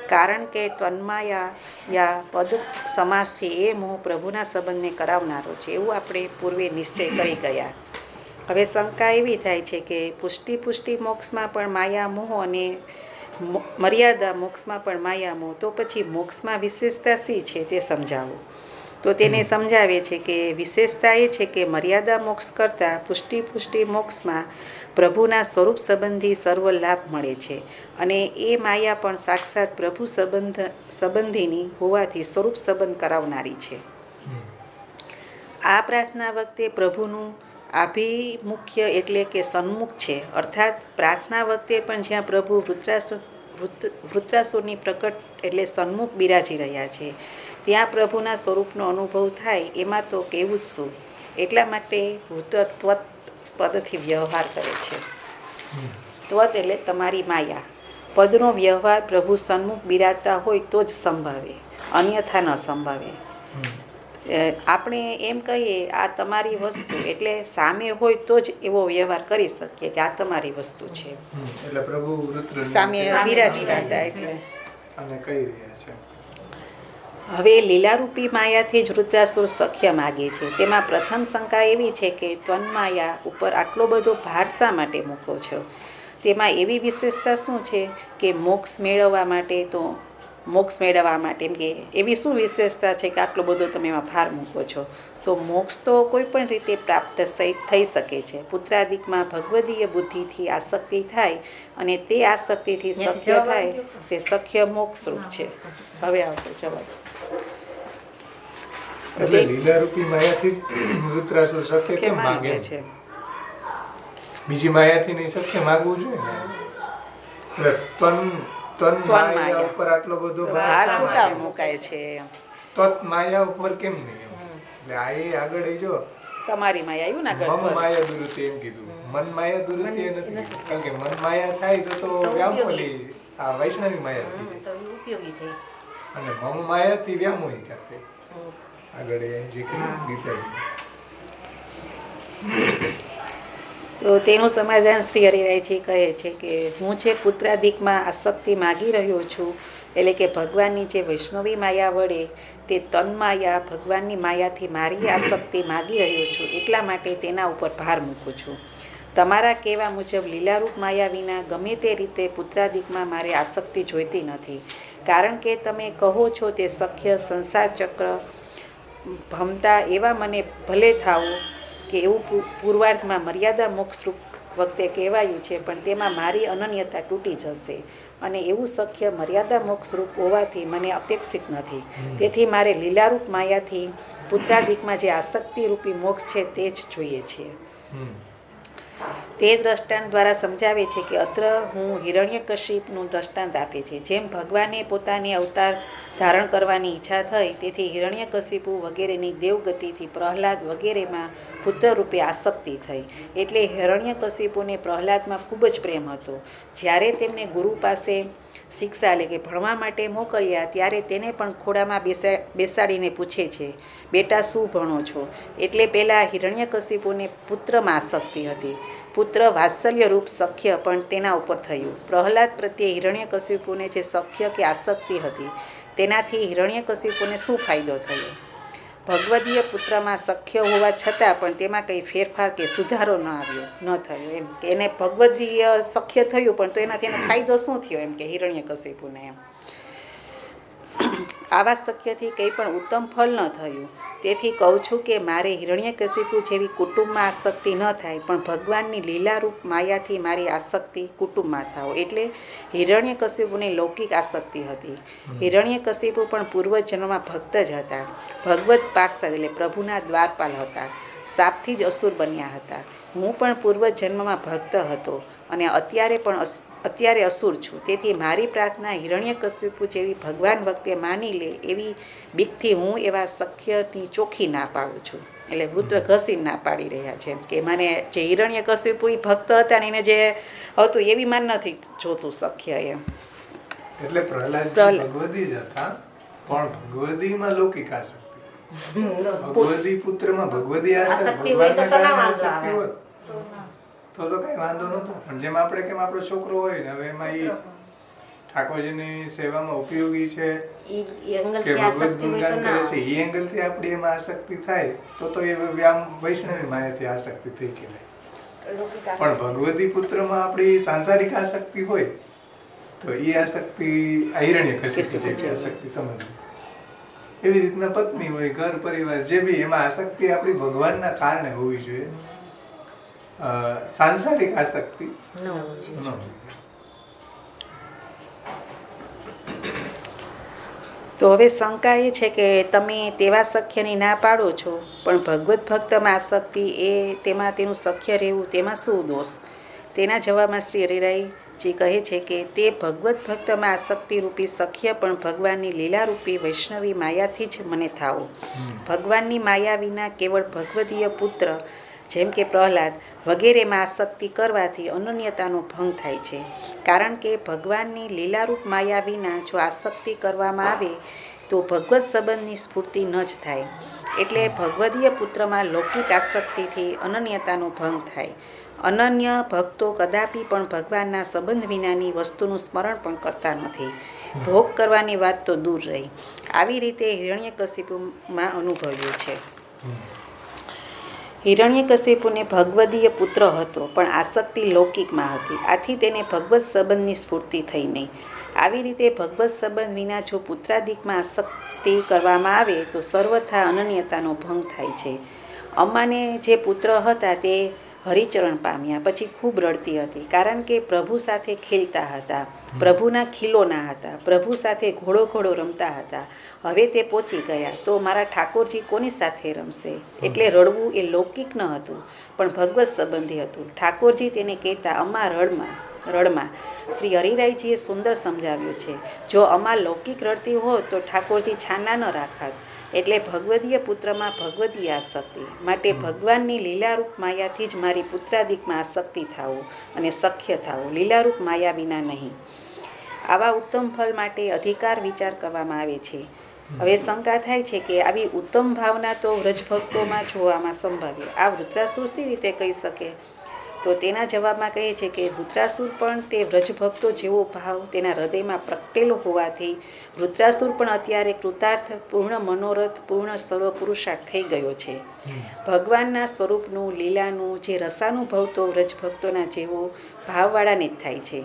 કારણ કે તન્માયા પદ સમાસથી એ મોહ પ્રભુના સંબંધને કરાવનારો છે, એવું આપણે પૂર્વે નિશ્ચય કરી ગયા. હવે શંકા એવી થાય છે કે પુષ્ટિ મોક્ષમાં પણ માયા મોહ અને મર્યાદા મોક્ષમાં પણ માયા મોહ, તો પછી મોક્ષમાં વિશેષતા શી છે તે સમજાવો. તો તેને સમજાવે છે કે વિશેષતા એ છે કે મર્યાદા મોક્ષ કરતાં પુષ્ટિ મોક્ષમાં પ્રભુના સ્વરૂપ સંબંધી સર્વ લાભ મળે છે અને એ માયા પણ સાક્ષાત પ્રભુ સંબંધીની હોવાથી સ્વરૂપ સંબંધ કરાવનારી છે. આ પ્રાર્થના વખતે પ્રભુનું આભિમુખ્ય એટલે કે સન્મુખ છે, અર્થાત પ્રાર્થના વખતે પણ જ્યાં પ્રભુ વૃત્રાસુરની પ્રકટ એટલે સન્મુખ બિરાજી રહ્યા છે ત્યાં પ્રભુના સ્વરૂપનો અનુભવ થાય એમાં તો કેવું જ શું. એટલા માટે વૃત્તત્વત પદથી વ્યવહાર કરે છે. ત્વત એટલે તમારી માયા, પદનો વ્યવહાર પ્રભુ સન્મુખ બિરાજતા હોય તો જ સંભાવે, અન્યથા ન સંભાવે. આપણે એમ કહીએ આ તમારી વસ્તુ, એટલે સામે હોય તો જ એવો વ્યવહાર કરી શકીએ કે આ તમારી વસ્તુ છે. એટલે પ્રભુ સામે બિરાજી રહ્યા એટલે અને કહી રહ્યા છે. હવે લીલારૂપી માયાથી જ વૃત્રાસુર સખ્ય માગે છે. તેમાં પ્રથમ શંકા એવી છે કે ત્વન્માયા ઉપર આટલો બધો ભાર શા માટે મૂકો છો? તેમાં એવી વિશેષતા શું છે કે મોક્ષ મેળવવા માટે એમ કે એવી શું વિશેષતા છે કે આટલો બધો તમે એમાં ભાર મૂકો છો? તો મોક્ષ તો કોઈ પણ રીતે પ્રાપ્ત થઈ શકે છે. પુત્રાદિકમાં ભગવદીય બુદ્ધિથી આસક્તિ થાય અને તે આસક્તિથી સખ્ય થાય તે સખ્ય મોક્ષરૂપ છે. હવે આવશે જવાબ. એટલે લીલારૂપી માયાથી વૃત્રાસુર સખ્ય કેમ માગે છે? બીજી માયાથી નહીં સખ્ય માગવું જોઈએ ને. એટલે તન માયા ઉપર આટલો બધો ભાર શું કામ મુકાય છે? તત માયા ઉપર કેમ નહીં? એટલે આ આગળ જો તમારી માયા આવ્યું ને મમ આગળ માયા દુરુતિ એમ કીધું. મન માયા દુરુતિ એ નથી, કારણ કે મન માયા થાય તો વ્યામોલી આ વૈષ્ણવી માયા થઈ તો એ ઉપયોગી થઈ. અને મમ માયાથી વ્યામોહિકા થઈ. આગળ એ જે કહ્યું ગીતાજી. તો તેનું સમાધાન શ્રી હરિરાયજી કહે છે કે હું જે પુત્રાધિકમાં આસક્તિ માગી રહ્યો છું, એટલે કે ભગવાનની જે વૈષ્ણવી માયા વડે તે તન માયા ભગવાનની માયાથી મારી આસક્તિ માગી રહ્યો છું, એટલા માટે તેના ઉપર ભાર મૂકું છું. તમારા કહેવા મુજબ લીલારૂપ માયા વિના ગમે તે રીતે પુત્રાધિકમાં મારે આસક્તિ જોઈતી નથી, કારણ કે તમે કહો છો તે સખ્ય સંસાર ચક્ર ભમતા એવા મને ભલે થાઓ કે એવું પૂર્વાર્ધમાં મર્યાદા મોક્ષરૂપ વખતે કહેવાયું છે, પણ તેમાં મારી અનન્યતા તૂટી જશે અને એવું સખ્ય મર્યાદા મોક્ષરૂપ હોવાથી મને અપેક્ષિત નથી. તેથી મારે લીલારૂપ માયાથી પુત્રાધિકમાં જે આસક્તિરૂપી મોક્ષ છે તે જ જોઈએ છે. તે દ્રષ્ટાંત દ્વારા સમજાવે છે કે અત્ર હું હિરણ્યકશિપનું દ્રષ્ટાંત આપે છે. જેમ ભગવાને પોતાની અવતાર ધારણ કરવાની ઈચ્છા થઈ, તેથી હિરણ્યકશિપુ વગેરેની દેવગતિથી પ્રહલાદ વગેરેમાં પુત્રરૂપે આસક્તિ થઈ. એટલે હિરણ્યકશિપુને પ્રહલાદમાં ખૂબ જ પ્રેમ હતો. જ્યારે તેમને ગુરુ પાસે શિક્ષા એટલે કે ભણવા માટે મોકલ્યા, ત્યારે તેને પણ ખોડામાં બેસાડીને પૂછે છે, બેટા શું ભણો છો? એટલે પહેલાં હિરણ્યકશિપુને પુત્રમાં આસક્તિ હતી. પુત્ર વાત્સલ્યરૂપ સખ્ય પણ તેના ઉપર થયું. પ્રહલાદ પ્રત્યે હિરણ્યકશિપુને જે સખ્ય કે આસક્તિ હતી, તેનાથી હિરણ્યકશિપુને શું ફાયદો થયો? ભગવદીય પુત્રમાં સખ્ય હોવા છતાં પણ તેમાં કંઈ ફેરફાર કે સુધારો ન થયો. એમ કે એને ભગવદીય સખ્ય થયું, પણ તો એનાથી એનો ફાયદો શું થયો? એમ કે હિરણ્યકશિપુને એમ આવા સખ્યથી કંઈ પણ ઉત્તમ ફળ ન થયું. તેથી કહું છું કે મારે હિરણ્યકશિપુ જેવી કુટુંબમાં આસક્તિ ન થાય, પણ ભગવાનની લીલારૂપ માયાથી મારી આસક્તિ કુટુંબમાં થાવ. એટલે હિરણ્યકશિપુને લૌકિક આસક્તિ હતી. હિરણ્યકશિપુ પણ પૂર્વજન્મમાં ભક્ત જ હતા. ભગવત પાર્ષદ એટલે પ્રભુના દ્વારપાલ હતા. શાપથી જ અસુર બન્યા હતા. હું પણ પૂર્વજન્મમાં ભક્ત હતો અને અત્યારે અસુર છું. તેથી મારી પ્રાર્થના હિરણ્યકશિપુ જેવી ભગવાન વખતે માની લે એવી બીકથી હું એવા સખ્યની ચોખ્ખી ના પાડું છું. એટલે વૃત્ર ઘસી ના પાડી રહ્યા છે કે મને જે હિરણ્યકશિપુ એ ભક્ત હતા ને એને જે હતું એવી માન નથી જોતું સખ્ય એમ. એટલે પ્રહલાદ ભગવદી જ હતા, પણ ભગવદીમાં લૌકિક આસક્તિ. ભગવદી પુત્રમાં ભગવદી આસક્તિ ભગવાનના કારણે આસક્તિ હોત તો કઈ વાંધો નતો. પણ જેમ આપણે કેમ આપણો છોકરો હોય ને, હવે એમાં એ ઠાકોરજીની સેવામાં ઉપયોગી છે કે ભગવદ ગુણગાન કરે છે, એ એંગલથી આપણી એમાં આસક્તિ થાય તો એ વૈષ્ણવી માયાથી આસક્તિ થઈ કહેવાય. પણ ભગવદી પુત્રમાં આપણી સાંસારિક આસક્તિ હોય તો એ આસક્તિ હિરણ્યકશિપુ જેવી આસક્તિ સમજવી. એવી રીતના પત્ની હોય, ઘર પરિવાર જે બી, એમાં આસક્તિ આપણી ભગવાનના કારણે હોવી જોઈએ, સાંસારિક આસક્તિ ન હોવી. તો હવે શંકા એ છે કે તમે તેવા સખ્યની ના પાડો છો, પણ ભગવત ભક્તમાં આસક્તિ તેમાં તેનું સખ્ય રહેવું તેમાં શું દોષ? તેના જવાબમાં શ્રી હરિરાયજી કહે છે કે તે ભગવત ભક્તમાં આસક્તિરૂપી સખ્ય પણ ભગવાનની લીલારૂપી વૈષ્ણવી માયાથી જ મને થાવો. ભગવાનની માયા વિના કેવળ ભગવદીય પુત્ર જેમ કે પ્રહલાદ વગેરેમાં આસક્તિ કરવાથી અનન્યતાનો ભંગ થાય છે. કારણ કે ભગવાનની લીલારૂપ માયા વિના જો આસક્તિ કરવામાં આવે તો ભગવત સંબંધની સ્ફૂર્તિ ન જ થાય. એટલે ભગવદીય પુત્રમાં લૌકિક આસક્તિથી અનન્યતાનો ભંગ થાય. અનન્ય ભક્તો કદાપી પણ ભગવાનના સંબંધ વિનાની વસ્તુનું સ્મરણ પણ કરતા નથી. ભોગ કરવાની વાત તો દૂર રહી. આવી રીતે હિરણ્યકશિપુમાં અનુભવ્યું છે. હિરણ્યકશિપુને ભગવદીય પુત્ર હતો, પણ આસક્તિ લૌકિકમાં હતી. આથી તેને ભગવત સંબંધની સ્ફૂર્તિ થઈ નહીં. આવી રીતે ભગવત સંબંધ વિના જો પુત્રાધિકમાં આસક્તિ કરવામાં આવે તો સર્વથા અનન્યતાનો ભંગ થાય છે. અમ્માને જે પુત્ર હતા તે હરિચરણ પામ્યા પછી ખૂબ રડતી હતી, કારણ કે પ્રભુ સાથે ખેલતા હતા, પ્રભુના ખીલોના હતા, પ્રભુ સાથે ઘોડો રમતા હતા. હવે તે પહોંચી ગયા તો મારા ઠાકોરજી કોની સાથે રમશે? એટલે રડવું એ લૌકિક ન હતું, પણ ભગવત સંબંધી હતું. ઠાકોરજી તેને કહેતા, અમ્મા રડમાં. શ્રી હરિરાયજીએ સુંદર સમજાવ્યું છે. જો અમા લૌકિક રડતી હોત તો ઠાકોરજી છાના ન રાખાત. એટલે ભગવદીય પુત્રમાં ભગવદીય આસક્તિ. માટે ભગવાનની લીલારૂપ માયાથી જ મારી પુત્રાદિકમાં આસક્તિ થાવું અને સખ્ય થાવું, લીલારૂપ માયા વિના નહીં. આવા ઉત્તમ ફળ માટે અધિકાર વિચાર કરવામાં આવે છે. હવે શંકા થાય છે કે આવી ઉત્તમ ભાવના તો વ્રજભક્તોમાં જોવામાં સંભવ્ય. આ વૃત્રાસુર સી રીતે કહી શકે? તો તેના જવાબમાં કહે છે કે વૃત્રાસુર પણ તે વ્રજભક્તો જેવો ભાવ તેના હૃદયમાં પ્રગટેલો હોવાથી વૃત્રાસુર પણ અત્યારે કૃતાર્થ, પૂર્ણ મનોરથ, પૂર્ણ સર્વ પુરુષાર્થ થઈ ગયો છે. ભગવાનના સ્વરૂપનું, લીલાનું જે રસાનુભવ તો વ્રજભક્તોના જેવો ભાવવાળાને જ થાય છે.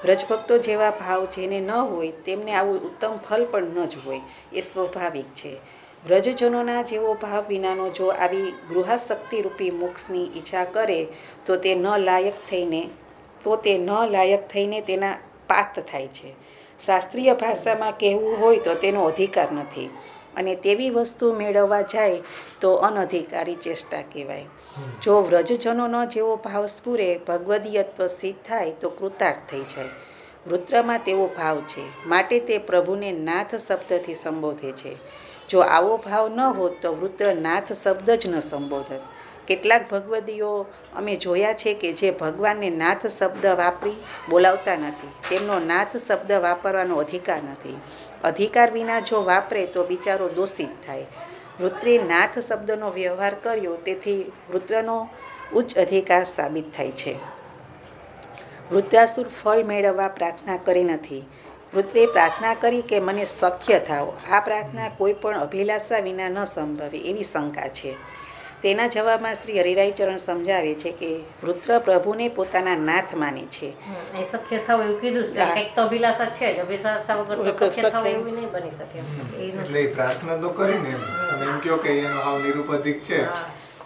વ્રજભક્તો જેવા ભાવ જેને ન હોય તેમને આવું ઉત્તમ ફલ પણ ન જ હોય, એ સ્વાભાવિક છે. વ્રજજનોના જેવો ભાવ વિનાનો જો આવી ગૃહાશક્તિ રૂપી મોક્ષની ઈચ્છા કરે તો તે ન લાયક થઈને તેના પાત થાય છે. શાસ્ત્રીય ભાષામાં કહેવું હોય તો તેનો અધિકાર નથી, અને તેવી વસ્તુ મેળવવા જાય તો અનધિકારી ચેષ્ટા કહેવાય. જો વ્રજજનોનો જેવો ભાવ સ્ફુરે, ભગવદીયત્વ સિદ્ધ થાય તો કૃતાર્થ થઈ જાય. વૃત્રમાં તેવો ભાવ છે, માટે તે પ્રભુને નાથ શબ્દથી સંબોધે છે. જો આવો ભાવ ન હોત તો વૃત્ર નાથ શબ્દ જ ન સંબોધત. કેટલાક ભગવદીઓ અમે જોયા છે કે જે ભગવાનને નાથ શબ્દ વાપરી બોલાવતા નથી, તેમનો નાથ શબ્દ વાપરવાનો અધિકાર નથી. અધિકાર વિના જો વાપરે તો બિચારો દોષિત થાય. વૃત્રે નાથ શબ્દનો વ્યવહાર કર્યો, તેથી વૃત્રનો ઉચ્ચ અધિકાર સાબિત થાય છે. વૃત્રાસુર ફળ મેળવવા પ્રાર્થના કરી નથી. વૃત્રે પ્રાર્થના કરી કે મને સખ્ય થાવ. આ પ્રાર્થના કોઈ પણ અભિલાષા વિના ન સંભવે એવી શંકા છે. તેના જવાબમાં શ્રી હરિરાયચરણ સમજાવે છે કે વૃત્ર પ્રભુને પોતાના નાથ માને છે. સખ્ય થાવ એવું કીધું છે, કંઈક તો અભિલાષા છે જ, અભિલાષા વગર તો સખ્ય થાવ એવું નહીં બની શકે. એટલે પ્રાર્થના તો કરીને એમ કહો કે એનો હાવ નિરુપધિક છે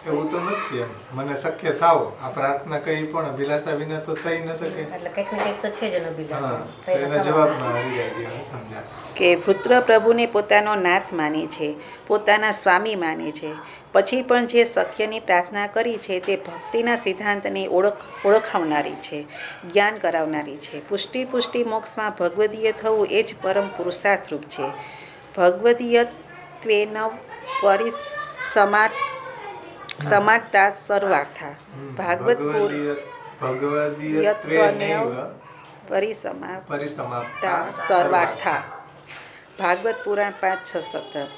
એવું તો નથી. એમ મને શક્ય થાવ, આ પ્રાર્થના કઈ પણ અભિલાષા વિના તો થઈ ન શકે. એટલે કંઈક ને કંઈક તો છે જ અભિલાષા. એના જવાબમાં હરિરાયજી સમજાવે કે વૃત્ર પ્રભુને પોતાનો નાથ માને છે, પોતાના સ્વામી માને છે. પછી પણ જે સખ્યની પ્રાર્થના કરી છે તે ભક્તિના સિદ્ધાંતને ઓળખાવનારી છે, જ્ઞાન કરાવનારી છે. પુષ્ટિ મોક્ષમાં ભગવદીય થવું એ જ પરમ પુરુષાર્થરૂપ છે. ભગવદીયત્વેન સમાટતા સર્વાર્થા. પરિસમાપ્તા સર્વાર્થા. ભાગવત પુરાણ 5:6-17.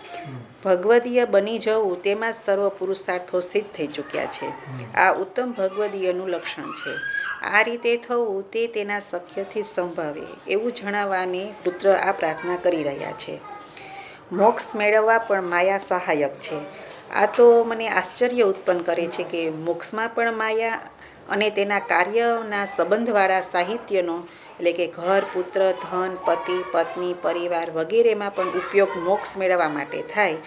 ભગવદીય બની જવું તેમાં સર્વ પુરુષાર્થો સિદ્ધ થઈ ચૂક્યા છે. આ ઉત્તમ ભગવદીયનું લક્ષણ છે. આ રીતે થવું તે તેના સખ્યથી સંભવે એવું જણાવવાની પુત્ર આ પ્રાર્થના કરી રહ્યા છે. મોક્ષ મેળવવા પણ માયા સહાયક છે. આ તો મને આશ્ચર્ય ઉત્પન્ન કરે છે કે મોક્ષમાં પણ માયા અને તેના કાર્યના સંબંધવાળા સાહિત્યનો, એટલે કે ઘર, પુત્ર, ધન, પતિ, પત્ની, પરિવાર વગેરેમાં પણ ઉપયોગ મોક્ષ મેળવવા માટે થાય,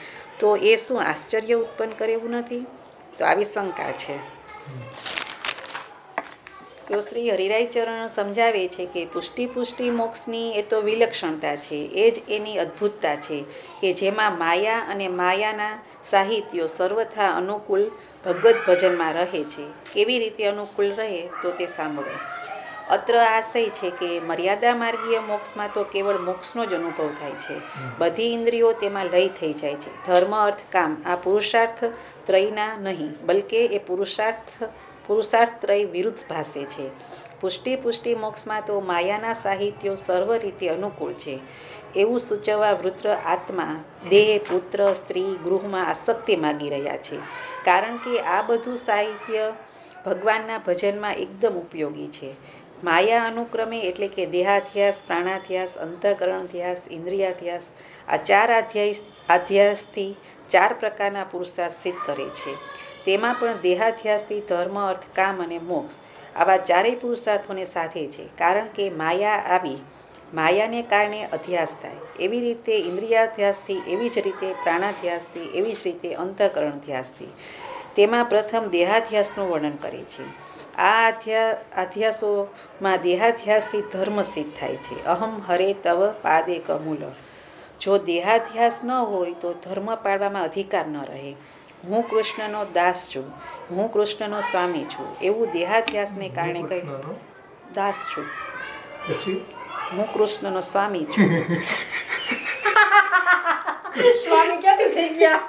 તો એ શું આશ્ચર્ય ઉત્પન્ન કરે એવું નથી? તો આવી શંકા છે. તો શ્રી હરિરાયચરણ સમજાવે છે કે પુષ્ટિ મોક્ષની એ તો વિલક્ષણતા છે, એ જ એની અદ્ભુતતા છે કે જેમાં માયા અને માયાના સાહિત્યો સર્વથા અનુકૂળ ભગવદ્ ભજનમાં રહે છે. કેવી રીતે અનુકૂળ રહે તો તે સાંભળો. અત્ર આશય છે કે મર્યાદા માર્ગીય મોક્ષમાં તો કેવળ મોક્ષનો જ અનુભવ થાય છે. બધી ઇન્દ્રિયો તેમાં લય થઈ જાય છે. ધર્મ, અર્થ, કામ આ પુરુષાર્થ ત્રયના નહીં, બલકે એ પુરુષાર્થ ત્રય વિરુદ્ધ ભાષે છે. પુષ્ટિ મોક્ષમાં તો માયાના સાહિત્યો સર્વ રીતે અનુકૂળ છે એવું સૂચવવા વૃત્ર આત્મા, દેહ, પુત્ર, સ્ત્રી, ગૃહમાં આસક્તિ માગી રહ્યા છે. કારણ કે આ બધું સાહિત્ય ભગવાનના ભજનમાં એકદમ ઉપયોગી છે. માયા અનુક્રમે એટલે કે દેહાધ્યાસ, પ્રાણાધ્યાસ, અંતઃકરણધ્યાસ, ઇન્દ્રિયાધ્યાસ, આ 4 અધ્યાસથી 4 પ્રકારના પુરુષાર્થ સિદ્ધ કરે છે. તેમાં પણ દેહાધ્યાસથી ધર્મ, અર્થ, કામ અને મોક્ષ આવા 4 પુરુષાર્થોને સાધે છે. કારણ કે માયાને કારણે અધ્યાસ થાય. એવી રીતે ઇન્દ્રિયાધ્યાસથી, એવી જ રીતે પ્રાણાધ્યાસથી, એવી જ રીતે અંતઃકરણધ્યાસથી. તેમાં પ્રથમ દેહાધ્યાસનું વર્ણન કરે છે. આ અધ્યાસોમાં દેહાધ્યાસથી ધર્મ સિદ્ધ થાય છે. અહમ હરે તવ પાદે કમૂલ. જો દેહાધ્યાસ ન હોય તો ધર્મ પાળવામાં અધિકાર ન રહે. હું કૃષ્ણનો દાસ છું, હું કૃષ્ણનો સ્વામી છું એવું દેહાધ્યાસને કારણે કહે. દાસ છું, પછી હું કૃષ્ણનો સ્વામી છું. સ્વામી ક્યાંથી થઈ ગયા?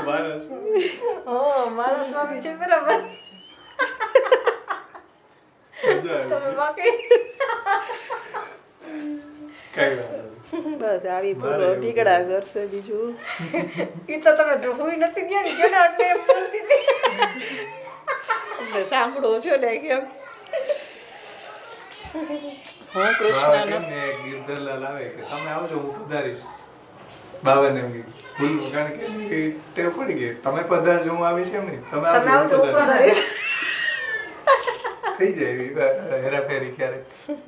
મારા સ્વામી. મારા સ્વામી છે બરાબર. મજા આવી. તમે બાકી કાંઈ વાત નથી. બસ આવી મારે પૂરો એવું ટીકડા કરશે બીજું. ઈ તો તમે જોઈ નથી ગયા ને કેના એટલે એમ બોલતી હતી. તમને સાંભળો છો ને કેમ હું બાવા કૃષ્ણનો કેમ ને એક ગિરધરલાલ આવે કે તમે આવજો હું પધારીશ. બાબાને એમ કીધું. ભૂલ કારણ કે એની કઈ ટેવ પડી ગઈ. તમે પધારજો હું આવીશ એમ નહીં. તમે તમે આવજો આવજો હું ઉપર પધારીશ. ધરીશ. થઈ જાય એવી હેરાફેરી ક્યારેક.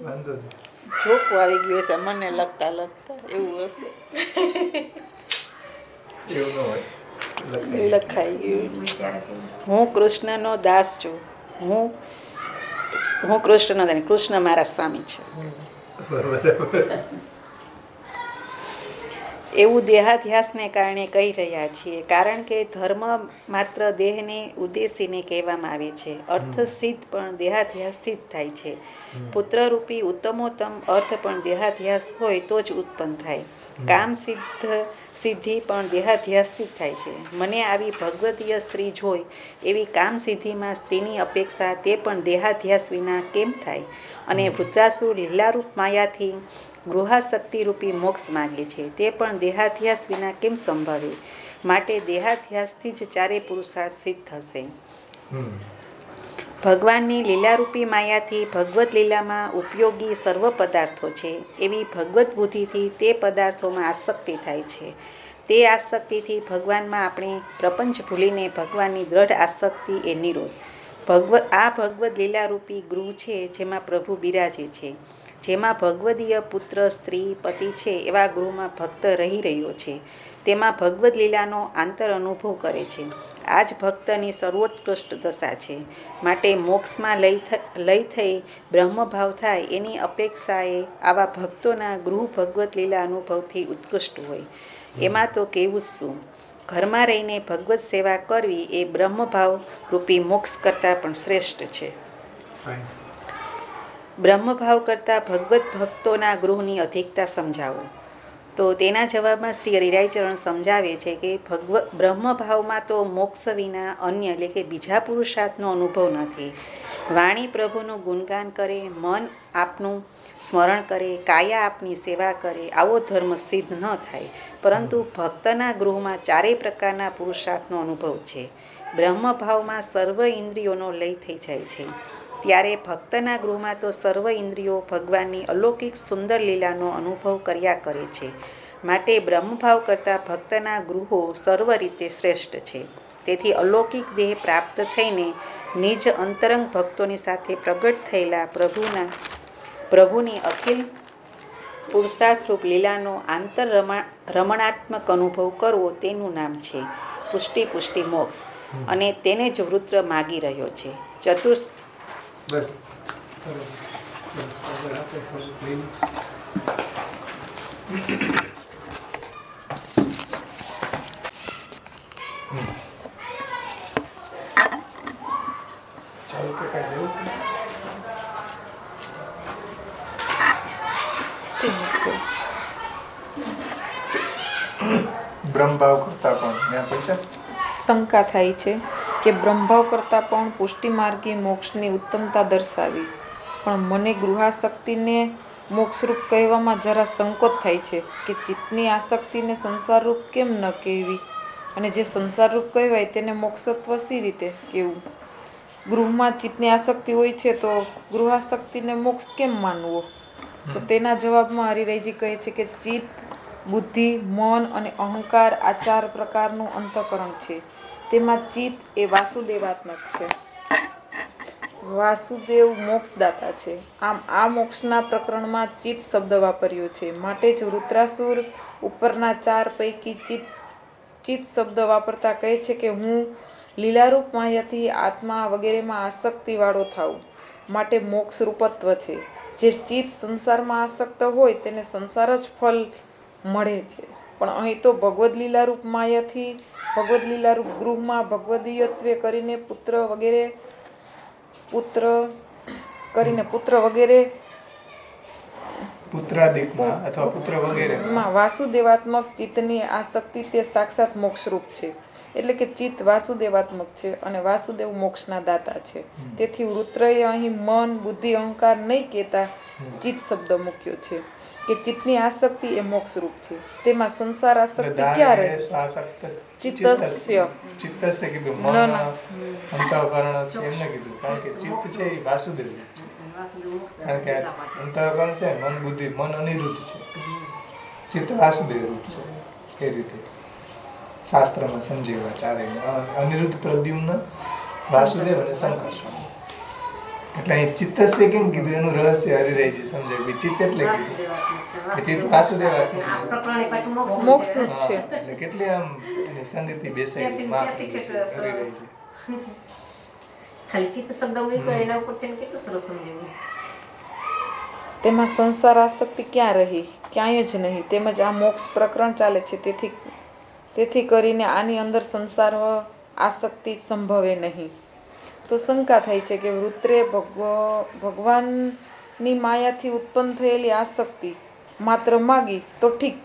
વાંધો નહીં. જોકું આવી ગયું હશે મને લગતા એવું હશે એવું ન હોય. લખાઈ ગયું હું કૃષ્ણનો દાસ છું. હું કૃષ્ણનો દાસ. કૃષ્ણ મારા સ્વામી છે. બરાબર. એવું દેહાધ્યાસને કારણે કહી રહ્યા છીએ, કારણ કે ધર્મ માત્ર દેહને ઉદ્દેશીને કહેવામાં આવે છે. અર્થ સિદ્ધ પણ દેહાધ્યાસથી જ થાય છે. પુત્રરૂપી ઉત્તમોત્તમ અર્થ પણ દેહાધ્યાસ હોય તો જ ઉત્પન્ન થાય. કામ સિદ્ધિ પણ દેહાધ્યાસથી જ થાય છે. મને આવી ભગવદીય સ્ત્રી જોઈ એવી કામ સિદ્ધિમાં સ્ત્રીની અપેક્ષા તે પણ દેહાધ્યાસ વિના કેમ થાય? અને વૃત્રાસુર લીલારૂપ માયાથી ગૃહાશક્તિરૂપી મોક્ષ માગે છે, તે પણ દેહાધ્યાસ વિના કેમ સંભવે? માટે દેહાધ્યાસથી જ ચારે પુરુષાર્થ સિદ્ધ થશે. ભગવાનની લીલારૂપી માયાથી ભગવદ્ લીલામાં ઉપયોગી સર્વ પદાર્થો છે એવી ભગવદ્ બુદ્ધિથી તે પદાર્થોમાં આસક્તિ થાય છે. તે આસક્તિથી ભગવાનમાં આપણે પ્રપંચ ભૂલીને ભગવાનની દ્રઢ આસક્તિ એ નિરોધ. આ ભગવદ્ લીલારૂપી ગૃહ છે જેમાં પ્રભુ બિરાજે છે. જેમાં ભગવદીય પુત્ર સ્ત્રી પતિ છે એવા ગૃહમાં ભક્ત રહી રહ્યો છે. તેમાં ભગવદ્ લીલાનો આંતર અનુભવ કરે છે. આ જ ભક્તની સર્વોત્કૃષ્ટ દશા છે. માટે મોક્ષમાં લઈ થઈ બ્રહ્મભાવ થાય એની અપેક્ષાએ આવા ભક્તોના ગૃહ ભગવદ્ લીલા અનુભવથી ઉત્કૃષ્ટ હોય. એમાં તો કેવું જ શું? ઘરમાં રહીને ભગવત સેવા કરવી એ બ્રહ્મભાવ રૂપી મોક્ષ કરતાં પણ શ્રેષ્ઠ છે. બ્રહ્મભાવ કરતાં ભગવત ભક્તોના ગૃહની અધિકતા સમજાવો. તો તેના જવાબમાં શ્રી હરિરાયચરણ સમજાવે છે કે બ્રહ્મભાવમાં તો મોક્ષ વિના અન્ય એટલે કે બીજા પુરુષાર્થનો અનુભવ નથી. વાણી પ્રભુનું ગુણગાન કરે, મન આપનું સ્મરણ કરે, કાયા આપની સેવા કરે, આવો ધર્મ સિદ્ધ ન થાય. પરંતુ ભક્તના ગૃહમાં ચારેય પ્રકારના પુરુષાર્થનો અનુભવ છે. બ્રહ્મભાવમાં સર્વ ઇન્દ્રિયોનો લય થઈ જાય છે. ત્યારે ભક્તના ગૃહમાં તો સર્વ ઇન્દ્રિયો ભગવાનની અલૌકિક સુંદર લીલાનો અનુભવ કર્યા કરે છે. માટે બ્રહ્મભાવ કરતાં ભક્તના ગૃહો સર્વ રીતે શ્રેષ્ઠ છે. તેથી અલૌકિક દેહ પ્રાપ્ત થઈને નિજ અંતરંગ ભક્તોની સાથે પ્રગટ થયેલા પ્રભુની અખિલ પુરુષાર્થરૂપ લીલાનો આંતર રમણાત્મક અનુભવ કરવો તેનું નામ છે પુષ્ટિ મોક્ષ. અને તેને જ વૃત્ર માગી રહ્યો છે. બસ ચાલો તો કઈ દેવું બ્રહ્મભાવ કરતા પણ મેં પૂછ્યા શંકા થાય છે કે બ્રહ્મભાવ કરતાં પણ પુષ્ટિમાર્ગી મોક્ષની ઉત્તમતા દર્શાવી, પણ મને ગૃહાશક્તિને મોક્ષરૂપ કહેવામાં જરા સંકોચ થાય છે કે ચિત્તની આસક્તિને સંસારરૂપ કેમ ન કહેવી, અને જે સંસારરૂપ કહેવાય તેને મોક્ષત્વ સી રીતે કહેવું? ગૃહમાં ચિત્તની આસક્તિ હોય છે તો ગૃહાશક્તિને મોક્ષ કેમ માનવો? તો તેના જવાબમાં હરિરાયજી કહે છે કે ચિત્ત, બુદ્ધિ, મન અને અહંકાર આ 4 પ્રકારનું અંતઃકરણ છે. તેમાં ચિત્ત એ વાસુદેવાત્મક છે. વાસુદેવ મોક્ષદાતા છે. આમ આ મોક્ષના પ્રકરણમાં ચિત્ત શબ્દ વાપર્યો છે. માટે જ વૃત્રાસુર ઉપરના 4 પૈકી ચિત્ત શબ્દ વાપરતા કહે છે કે હું લીલારૂપ માયાથી આત્મા વગેરેમાં આસક્તિવાળો થાઉં. માટે મોક્ષ રૂપત્વ છે. જે ચિત્ત સંસારમાં આસક્ત હોય તેને સંસાર જ ફલ મળે છે. પણ અહીં તો ભગવદ્ લીલારૂપ માયાથી ભગવદ્ લીલારૂપ ગૃહમાં ભગવદીયત્વે કરીને પુત્ર પુત્રાદિકમાં અથવા પુત્ર વગેરે માં વાસુદેવાત્મક ચિત્તની આસક્તિ તે સાક્ષાત મોક્ષરૂપ છે. એટલે કે ચિત્ત વાસુદેવાત્મક છે અને વાસુદેવ મોક્ષના દાતા છે. તેથી વૃત્રએ અહીં મન, બુદ્ધિ, અહંકાર નહીં કહેતા ચિત્ત શબ્દ મૂક્યો છે કે ચિત્તની આસક્તિ એ મોક્ષરૂપ છે. તેમાં સંસાર આસક્તિ ક્યાં રહે? ચિત્તસ્ય કીધું, મન અંતઃકરણ છે એમને કીધું, કારણ કે ચિત્ત છે એ વાસુદેવ, કારણ કે અંતઃકરણ છે મન બુદ્ધિ, મન અનિરુદ્ધ છે, ચિત્ત વાસુદેવ રૂપ છે. એ રીતે શાસ્ત્રમાં સમજેવા ચારે અનિરુદ્ધ, પ્રદ્યુમ્ન, વાસુદેવ અને શંકર. એટલે અહીં ચિત્તસ્ય કેમ કીધું એનું રહસ્ય હરિરાયજી સમજાય. ચિત્ત એટલે કીધું ચિત્ત વાસુદેવ મોક્ષ જ છે. એટલે કેટલી આમ એની સંગતિ બેસાઈ હરિરાયજી. ખાલી ચિત્ત શબ્દ મૂક્યો એના ઉપરથી કેટલું સરસ સમજાવ્યું. તેમાં સંસાર આસક્તિ ક્યાં રહી? ક્યાંય જ નહીં. તેમજ આ મોક્ષ પ્રકરણ ચાલે છે. તેથી કરીને આની અંદર સંસાર આસક્તિ સંભવે નહીં. તો શંકા થાય છે કે વૃત્રે ભગવાનની માયાથી ઉત્પન્ન થયેલી આસક્તિ માત્ર માગી તો ઠીક,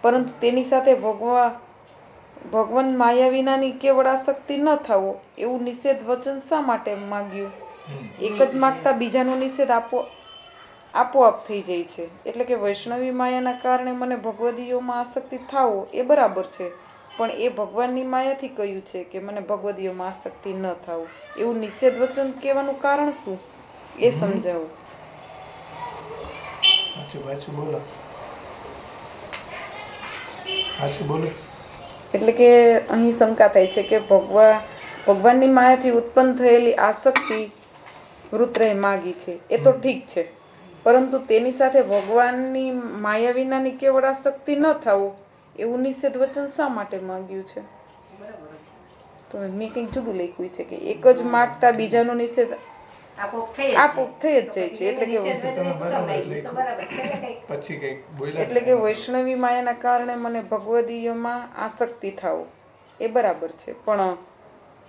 પરંતુ તેની સાથે ભગવાન માયા વિનાની કેવળ આસક્તિ ન થાવો એવું નિષેધ વચન શા માટે માગ્યું? એક જ માગતા બીજાનો નિષેધ આપોઆપ થઈ જાય છે. એટલે કે વૈષ્ણવી માયાના કારણે મને ભગવદીઓમાં આસક્તિ થાવો એ બરાબર છે, પણ એ ભગવાનની માયાથી કહ્યું છે કે મને ભગવદીઓમાં આસક્તિ ન થાવું, એવું નિષેધ વચન કહેવાનું કારણ શું એ સમજાવું. એટલે કે અહીં શંકા થાય છે કે ભગવાનની માયાથી ઉત્પન્ન થયેલી આસક્તિ વૃત્રએ માગી છે એ તો ઠીક છે, પરંતુ તેની સાથે ભગવાનની માયા વિનાની કેવળ આસક્તિ ન થાવું એવું નિષેધ વચન શા માટે માંગ્યું છે? તો મેં કંઈક જુદું લખ્યું છે કે એક જ માગતા બીજાનો નિષેધ આપોઆપ થઈ જ જાય છે. એટલે કે વૈષ્ણવી માયાના કારણે મને ભગવદીયમાં આસક્તિ થાવું એ બરાબર છે, પણ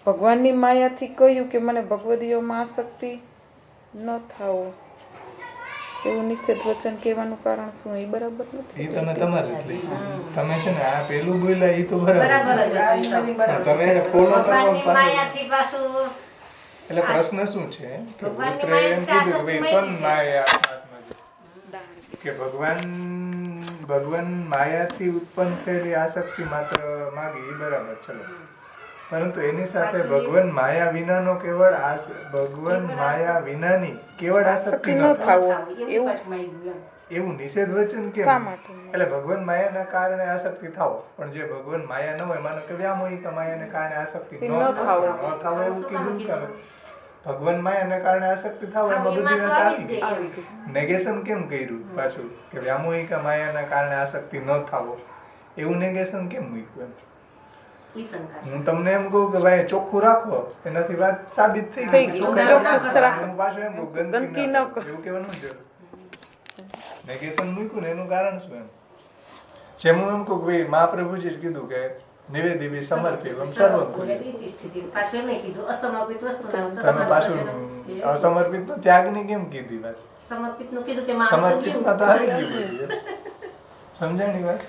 ભગવાનની માયાથી કહ્યું કે મને ભગવદીયોમાં આસક્તિ ન થાવો એવું નિષેધ વચન કહેવાનું કારણ શું એ બરાબર નથી. એ તમે તમારે તમે છે ને આ પેલું બોલ્યા એ તો બરાબર તમે ફોલો કરો. એટલે પ્રશ્ન શું છે કે પુત્રએ એમ કીધું કે ભાઈ તન માયા કે ભગવાન માયાથી ઉત્પન્ન થયેલી આસક્તિ માત્ર માગી એ બરાબર, ચલો, પરંતુ એની સાથે ભગવાન માયા વિનાનો ભગવાન માયા વિનાની કેવળ આસક્તિ ન થાવો એવું નિષેધ વચન કેમ? એટલે ભગવાન માયાના કારણે આસક્તિ થાવો, પણ જે ભગવાન માયા ન હોય, માનો કે વ્યામોહિક માયાને કારણે આસક્તિ ન થાવો એવું કીધું કે ભગવાન માયાને કારણે આસક્તિ થાવો એમાં બધી વાત આવી ગઈ. નેગેશન કેમ કર્યું પાછું કે વ્યામોહિક માયાના કારણે આસક્તિ ન થાવો એવું નેગેશન કેમ મૂક્યું? હું તમને એમ કહું કે ભાઈ ચોખ્ખું રાખો, એનાથી વાત સાબિત થઈ ગઈ. હું પાછું એમ કહું ગંદકી ન કરો એવું કહેવાનું જરૂર. નેગેશન મૂક્યું ને એનું કારણ શું? એમ જેમ હું એમ કહું કે ભાઈ મહાપ્રભુજી જ કીધું કે નિવેદિભિ સમર્પિતમ સર્વમ કુર્યાત. તમે પાછું અસમર્પિત ત્યાગની કેમ કીધી વાત? સમર્પિતમાં તો આવી ગયું. સમજાણી વાત?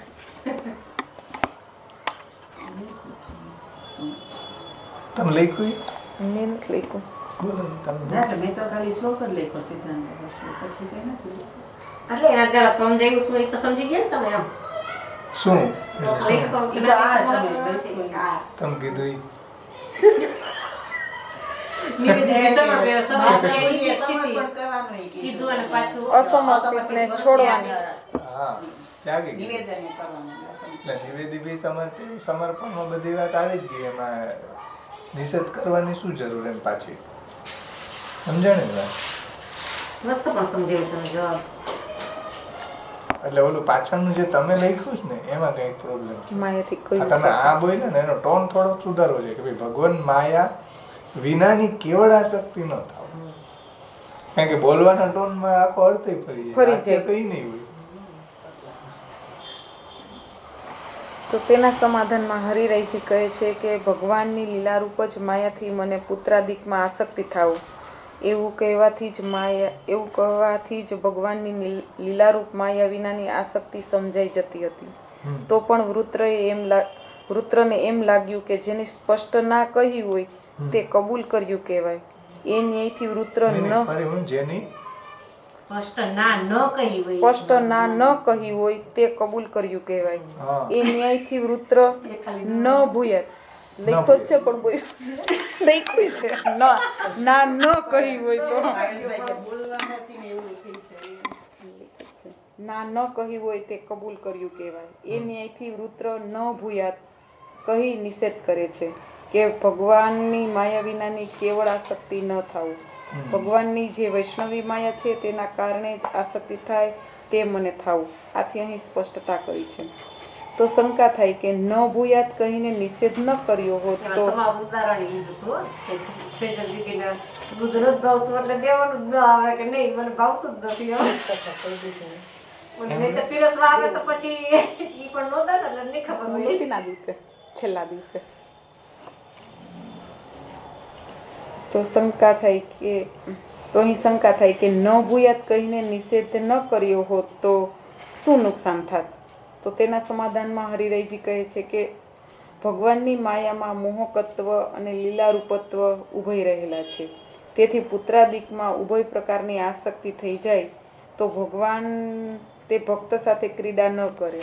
તમે લખ્યું? મેં નથી લખ્યું. મેં તો ખાલી શ્લોક જ લખ્યો સિદ્ધાંત, પછી કઈ નથી. એટલે એના જરા સમજાયું શું એ તો સમજી ગયા ને તમે? આમ શું તમે કીધું? અસમર્પિતને છોડવાની. હા, ત્યાગી નિવેદન કરવાનું. એટલે નિવેદિભિ સમર્પણમાં બધી વાત આવી જ ગઈ. એમાં નિષેધ કરવાની શું જરૂર એમ પાછી સમજાણી વાત? મસ્ત પણ સમજાયું. એટલે ઓલું પાછળનું જે તમે લખ્યું છે ને એમાં કઈક પ્રોબ્લેમ છે. માયાથી કહ્યું તમે આ બોલ્યા ને એનો ટોન થોડોક સુધારવો છે કે ભાઈ ભગવાન માયા વિનાની કેવળ આસક્તિ ન થાવ. કારણ કે બોલવાના ટોનમાં આખો અર્થ ફરી જાય તો એ નહીં હોય. તો તેના સમાધાનમાં હરિરાયજી કહે છે કે ભગવાનની લીલારૂપ જ માયાથી મને પુત્રાદિકમાં આસક્તિ થાવું એવું કહેવાથી જ ભગવાનની લીલારૂપ માયા વિનાની આસક્તિ સમજાઈ જતી હતી. તો પણ વૃત્રને એમ લાગ્યું કે જેને સ્પષ્ટ ના કહી હોય તે કબૂલ કર્યું કહેવાય. એ ન્યાયથી વૃત્ર સ્પષ્ટ ના ન કહી હોય તે કબૂલ કર્યું કહેવાય. એ ન્યાયથી વૃત્ર ન ભૂયાત લખ્યો છે પણ કોઈ લખ્યું છે ના ન કહી હોય તો ના ન કહી હોય તે કબૂલ કર્યું કહેવાય. એ ન્યાયથી વૃત્ર ન ભૂયાત કહી નિષેધ કરે છે કે ભગવાનની માયા વિનાની કેવળ આસક્તિ ન થાવું. ભગવાનની જે વૈષ્ણવી માયા છે તેના કારણે જ આસક્તિ થાય તે મને થાવું. આથી અહીં સ્પષ્ટતા કરી છે. તો શંકા થાય કે ન ભૂયાત કહીને નિષેધ ન કર્યો હોત તો છેલ્લા દિવસે તો શંકા થાય કે ન ભૂયાત કહીને નિષેધ ન કર્યો હોત તો શું નુકસાન થાત? તો તેના સમાધાનમાં હરિરાયજી કહે છે કે ભગવાનની માયામાં મોહકત્વ અને લીલારૂપત્વ ઉભય રહેલા છે. તેથી પુત્રાદિકમાં ઉભય પ્રકારની આસક્તિ થઈ જાય તો ભગવાન તે ભક્ત સાથે ક્રીડા ન કરે.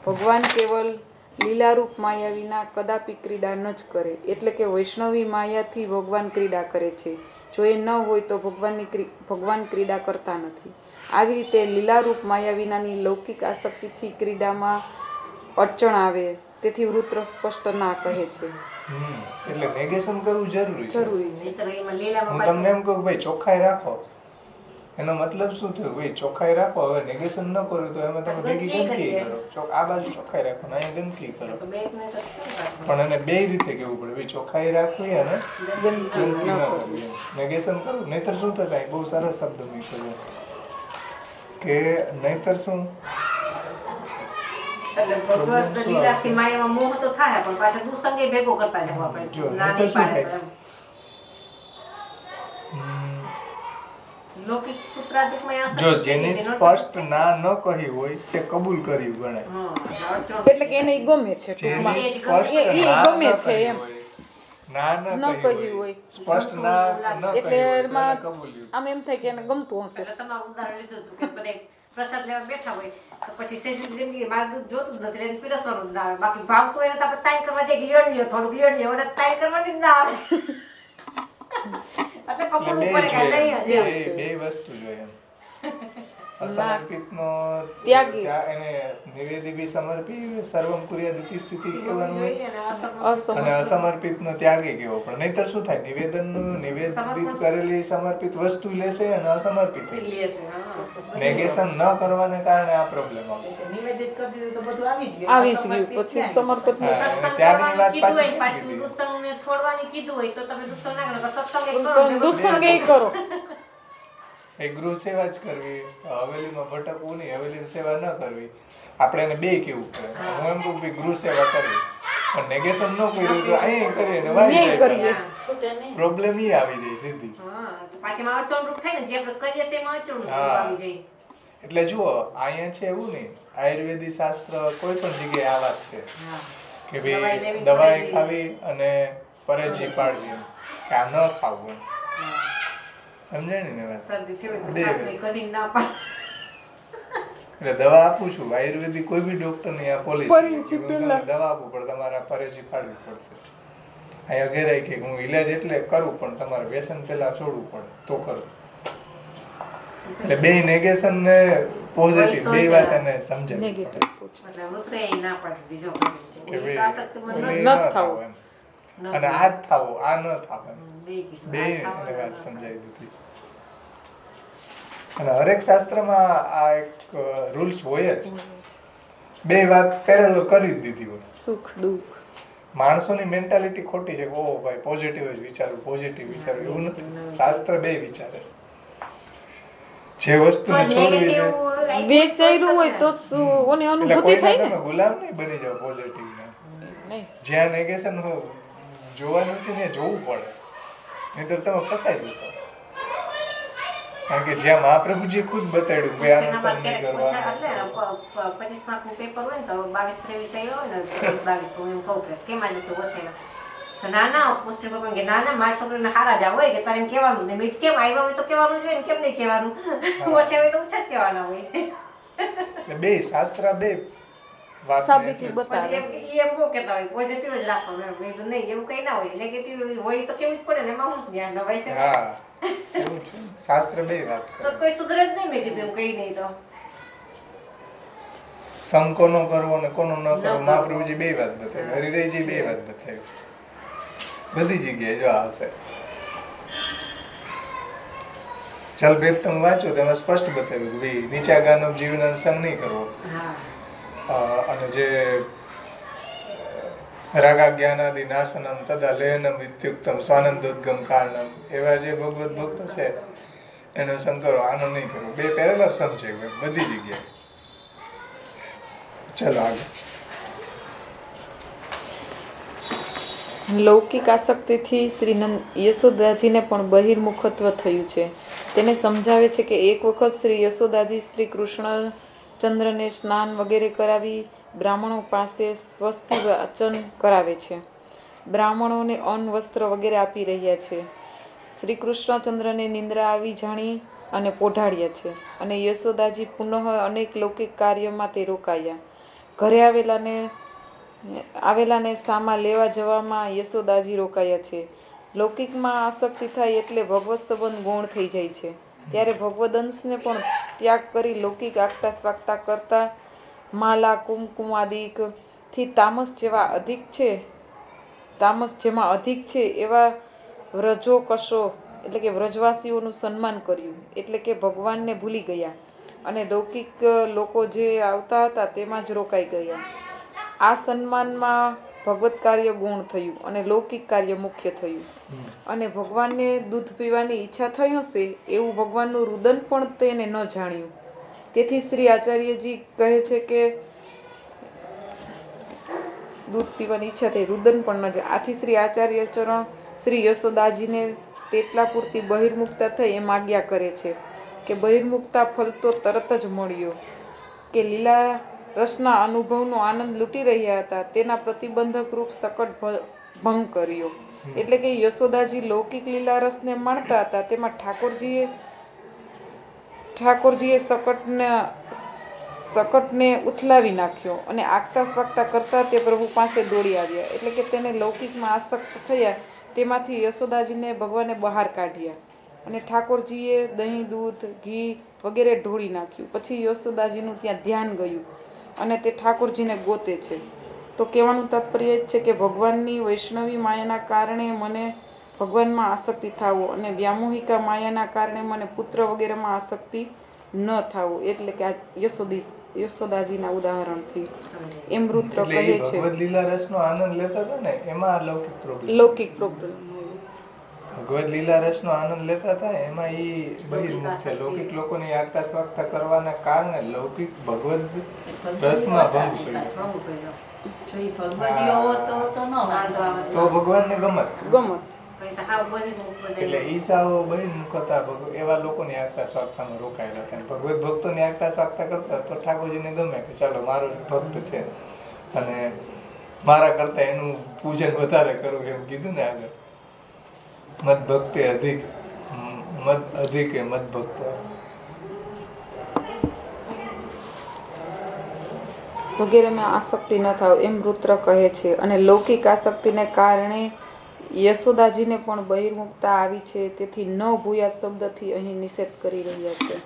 ભગવાન કેવલ લીલારૂપ માયા વિના કદાપી ક્રીડા ન જ કરે. એટલે કે વૈષ્ણવી માયાથી ભગવાન ક્રીડા કરે છે. જો એ ન હોય તો ભગવાન ક્રીડા કરતા નથી. આવી રીતે લીલારૂપ માયા વિનાની લૌકિક આસક્તિથી ક્રીડામાં અડચણ આવે. તેથી વૃત્ર સ્પષ્ટ ના કહે છે. એટલે નેગેશન કરવું જરૂરી છે. હું તમને એમ કહું ભાઈ ચોખ્ખાઈ રાખો, એનો મતલબ શું થયો? ભાઈ ચોખ્ખાઈ રાખો. હવે નેગેશન ન કર્યું તો એમાં તમે ભેગી ગંદકી કરો. આ બાજુ ચોખ્ખાઈ રાખો ને અહીંયા ગંદકી કરો. પણ એને બે રીતે કેવું પડે, ભાઈ ચોખ્ખાઈ રાખવી અને ગંદકી ન કરવી. નેગેશન કરવું. નહીતર શું થશે? બહુ સરસ શબ્દ મૂક્યો કે નહીતર શું જો જેની સ્પષ્ટ ના ન કહી હોય તે કબૂલ કર્યું ગણાય. એટલે કે એને ગમે છે, ટૂંકમાં એ ગમે છે એમ. ના ન કહ્યું હોય સ્પષ્ટ ના ન એટલે એમાં કબૂલ્યું. આમ એમ થાય કે એને ગમતું હશે. તમારું ઉદાહરણ લીધું હતું કે બધે પ્રસાદ લેવા બેઠા હોય તો પછી સેજુ જિંદગી મારું દૂધ જોતું જ નથી, એને પીરસવાનું જ ના આવે. બાકી ભાવતું હોય ને તો આપણે તાઈ કરવા જઈએ, લ્યો થોડુંક લ્યો, અને તાઈ કરવાની જ ના આવે. એટલે કપડું ઉપર કે નહીં જ બે વસ્તુ જોઈએ. અસમર્પિતનો ત્યાગી એને નિવેદી બી સમર્પી સર્વમ કુર્યાદિતિ સ્થિતિ કહેવાનું હોય અને અસમર્પિતનો ત્યાગી કેવો. પણ નહીતર શું થાય? નિવેદિત કરેલી સમર્પિત વસ્તુ લેશે અને અસમર્પિત નેગેશન ન કરવાને કારણે આ પ્રોબ્લેમ આવશે. નિવેદિત કરી દીધું તો બધું આવી જ ગયું. પછી સમર્પિત ત્યાગની વાત પાછું દુસ્સંગને છોડવાની કીધું હોય તો તમે દુસ્સંગ ના કરો, સત્સંગ દુસ્સંગ કરો. એ ગૃહ સેવા જ કરવી, હવેલીમાં ભટકવું નહીં, હવેલીમાં સેવા ન કરવી. આપણે એને બે કેવું પડે. હું એમ કહું કે ગૃહ સેવા કરવી, પણ નેગેશન ન કર્યું તો અહીંયા કરીએ ને વાય કરીએ, પ્રોબ્લેમ ઈ આવી જાય સીધી. પાછી માં અડચણ રૂપ થાય ને, જે આપણે કરીએ છે એમાં અડચણ આવી જાય. એટલે જુઓ અહીંયા છે એવું નહીં, આયુર્વેદિક શાસ્ત્ર કોઈ પણ જગ્યાએ આ વાત છે કે ભાઈ દવાઈ ખાવી અને પરેજી પાડવી, કે આ ન ખાવું. સમજાય ને વાત? એટલે દવા આપું છું આયુર્વેદિક કોઈ બી ડોક્ટર ની આ પોલિસી દવા આપું પણ તમારે પરેજી પાડવી પડશે. અહીંયા ઘેરાય કે હું ઇલાજ એટલે કરું પણ તમારે વ્યસન પેલા છોડવું પડે તો કરું. એટલે બે નેગેશન ને પોઝિટિવ બે વાત એને સમજાય. અને આ જ થાવું આ ન થાવ બે વાત સમજાવી દીધી. અને હરેક શાસ્ત્રમાં આ એક રૂલ્સ હોય જ, બે વાત પેરેલલ કરી દીધી હોય. સુખ દુઃખ માણસોની મેન્ટાલિટી ખોટી છે. ઓહ ભાઈ પોઝિટિવ જ વિચારું, પોઝિટિવ વિચારું, એવું નથી. શાસ્ત્ર બે વિચારે જે વસ્તુને છોડવી છે વિચાર્યું હોય તો ઓને અનુભૂતિ થાય ને. તમે ગુલામ નહીં બની જાવ પોઝિટિવ ને. જ્યાં નેગેશન જોવાનું છે ને જોવું પડે, નહીંતર તમે ફસાઈ જશો. કારણ કે જ્યાં મહાપ્રભુજી ખુદ બતાડ્યું કે આનો એનામાં સમ નહીં ક્યારેક ઓછા કરવાનો. એટલે 25 માર્કનું પેપર હોય ને તો 22-23 આવ્યો હોય ને 22 હું એમ કહું કે કેમ આજે તો ઓછા આવ્યા તો ના પોસ્ટર પર કે ના મારા છોકરાને હારા જ હોય કે તારે એમ કહેવાનું ને મેં કેમ આવ્યા હોય તો કહેવાનું જોઈએ ને કેમ નહીં કહેવાનું ઓછા હોય તો ઓછા જ કહેવાના હોય એટલે બે શાસ્ત્ર બે વાત સાબિતી ને બતાવે. પછી એમ બહુ કહેતા હોય પોઝિટિવ જ રાખવાનું એમ મેં કીધું નહીં એવું કંઈ ના હોય નેગેટિવ હોય તો કેવું જ પડે ને એમાં શું ધ્યાન નવાય છે હા એવું છે શાસ્ત્ર બે વાત કરે. તો કોઈ સુધરે જ નહીં મેં કીધું એમ કંઈ નહીં તો સમ કોનો કરવો ને કોનો ન કરવો મહાપ્રભુજી બે વાત બતાવી, હરિરાયજી બે વાત બતાવી, બધી જગ્યાએ જો આવશે. ચલ ભેદ તમે વાંચો તેમાં સ્પષ્ટ બતાવ્યું કે ભાઈ નીચા ગાનો જીવન સંગ નહીં કરવો. હા અને જે રાગા જ્ઞાનાદિ નાશનમ તદા લેનમ ઇત્યુક્તમ સ્વાનંદોદ્ગમ કારણમ એવા જે ભગવત ભક્તો છે એનો સંગ કરો, આનો નહીં કરવો. બે પેરેલલ સમ છે બધી જગ્યાએ. ચલો આગળ. લૌકિક આસક્તિથી શ્રી યશોદાજીને પણ બહિર્મુખત્વ થયું છે. તેને સમજાવે છે કે એક વખત શ્રી યશોદાજી શ્રી કૃષ્ણચંદ્રને સ્નાન વગેરે કરાવી બ્રાહ્મણો પાસે સ્વસ્તિ વાચન કરાવે છે. બ્રાહ્મણોને અન્ન વસ્ત્ર વગેરે આપી રહ્યા છે. શ્રી કૃષ્ણચંદ્રને નિંદ્રા આવી જાણી અને પોઢાડ્યા છે અને યશોદાજી પુનઃ અનેક લૌકિક કાર્યમાં તે રોકાયા. ઘરે આવેલાને સામા લેવા જવામાં યશોદાજી રોકાયા છે. લૌકિકમાં આસક્તિ થાય એટલે ભગવત સંબંધ ગૌણ થઈ જાય છે. ત્યારે ભગવદંશને પણ ત્યાગ કરી લૌકિક આગતા સ્વાગતા કરતા માલા કુમકુમાદિકથી તામસ જેમાં અધિક છે એવા વ્રજો કશો એટલે કે વ્રજવાસીઓનું સન્માન કર્યું, એટલે કે ભગવાનને ભૂલી ગયા અને લૌકિક લોકો જે આવતા હતા તેમાં જ રોકાઈ ગયા. આ સન્માનમાં ભગવત કાર્ય ગુણ થયું અને લૌકિક કાર્ય મુખ્ય થયું. અને ભગવાનને દૂધ પીવાની ઈચ્છા થઈ હશે એવું ભગવાનનું રુદન પણ તેને ન જાણ્યું. તેથી શ્રી આચાર્યજી કહે છે કે દૂધ પીવાની ઈચ્છા થઈ, રુદન પણ ન જાય. આથી શ્રી આચાર્ય ચરણ શ્રી યશોદાજીને તેટલા પૂરતી બહિર્મુક્તા થઈ એમ આજ્ઞા કરે છે કે બહિર્મુક્તા ફલ તો તરત જ મળ્યો કે લીલા રસના અનુભવનો આનંદ લૂંટી રહ્યા હતા તેના પ્રતિબંધક રૂપ સકટ ભંગ કર્યો. એટલે કે યશોદાજી લૌકિક લીલા રસને માણતા હતા તેમાં ઠાકોરજીએ સકટને ઉથલાવી નાખ્યો અને આગતા સ્વાગતા કરતા તે પ્રભુ પાસે દોડી આવ્યા. એટલે કે તેને લૌકિકમાં આસક્ત થયા તેમાંથી યશોદાજીને ભગવાને બહાર કાઢ્યા અને ઠાકોરજીએ દહીં દૂધ ઘી વગેરે ઢોળી નાખ્યું. પછી યશોદાજીનું ત્યાં ધ્યાન ગયું અને તે ઠાકોરજીને ગોતે છે. તો કહેવાનું તાત્પર્ય જ છે કે ભગવાનની વૈષ્ણવી માયાના કારણે મને ભગવાનમાં આસક્તિ થાવો અને વ્યામોહિકા માયાના કારણે મને પુત્ર વગેરેમાં આસક્તિ ન થાવો. એટલે કે આ યશોદાજીના ઉદાહરણથી એમ રુદ્ર કહે છે. ભગવદ લીલા રસનો આનંદ લેતા હતા ને એમાં લૌકિક પ્રોબ્લેમ ભગવદ લીલા રસનો આનંદ લેતા હતા એમાં એ બહિર્મુખ છે. લૌકિક લોકોની આગતા સ્વાગતા કરવાના કારણે લૌકિક ભગવદ રસમાં ભંગ પડ્યો. તો ભગવાનને ગમત એટલે ઈસાઓ બહિર્મુખ હતા, એવા લોકોની આગતા સ્વાગતામાં રોકાયેલા હતા. ભગવત ભક્તોની આગતા સ્વાગતા કરતા તો ઠાકોરજીને ગમે કે ચાલો મારો ભક્ત છે અને મારા કરતા એનું પૂજન વધારે કરવું એમ કીધું ને આગળ. મદ ભક્તે અધિક મદ ભક્ત વગેરેમાં આસક્તિ ન થાવ એમ રુદ્ર કહે છે. અને લૌકિક આસક્તિને કારણે યશોદાજીને પણ બહિર્મુક્તા આવી છે. તેથી ન ભૂયાત શબ્દથી અહીં નિષેધ કરી રહ્યા છે.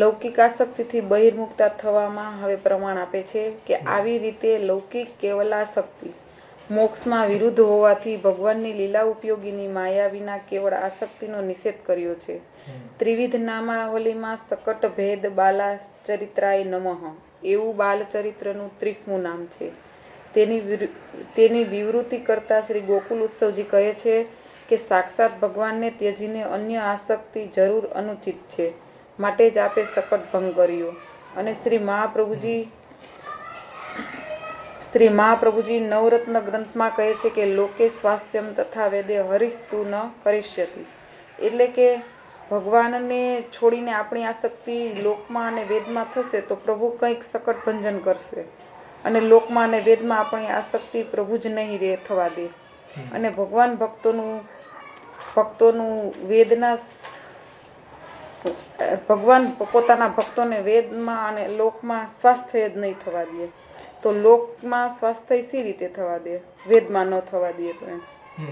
લૌકિક આસક્તિથી બહિર્મુક્તા થવામાં હવે પ્રમાણ આપે છે કે આવી રીતે લૌકિક કેવલાસક્તિ મોક્ષમાં વિરુદ્ધ હોવાથી ભગવાનની લીલા ઉપયોગીની માયા વિના કેવળ આસક્તિનો નિષેધ કર્યો છે. ત્રિવિધ નામાવલીમાં સકટ ભેદ બાલા ચરિત્રાય નમઃ એવું બાલચરિત્રનું 30મું નામ છે. તેની વિવૃત્તિ કરતા શ્રી ગોકુલ ઉત્સવજી કહે છે કે સાક્ષાત ભગવાનને ત્યજીને અન્ય આસક્તિ જરૂર અનુચિત છે, માટે જ આપે સકટ ભંગ કર્યો. અને શ્રી મહાપ્રભુજી નવરત્ન ગ્રંથમાં કહે છે કે લોકે સ્વાસ્થ્યમ તથા વેદે હરિસ્તુ ન કરિષ્યતિ. એટલે કે ભગવાનને છોડીને આપણી આસક્તિ લોકમાં અને વેદમાં થશે તો પ્રભુ કંઈક સકટ ભંજન કરશે, અને લોકમાં અને વેદમાં આપણી આસક્તિ પ્રભુ જ નહીં રહે થવા દે. અને ભગવાન ભગવાન પોતાના ભક્તોને વેદમાં અને લોકમાં સ્વાસ્થ્ય જ નહીં થવા દે. તો લોકમાં સ્વાસ્થ્ય સી રીતે થવા દે? વેદમાં ન થવા દે તો એમ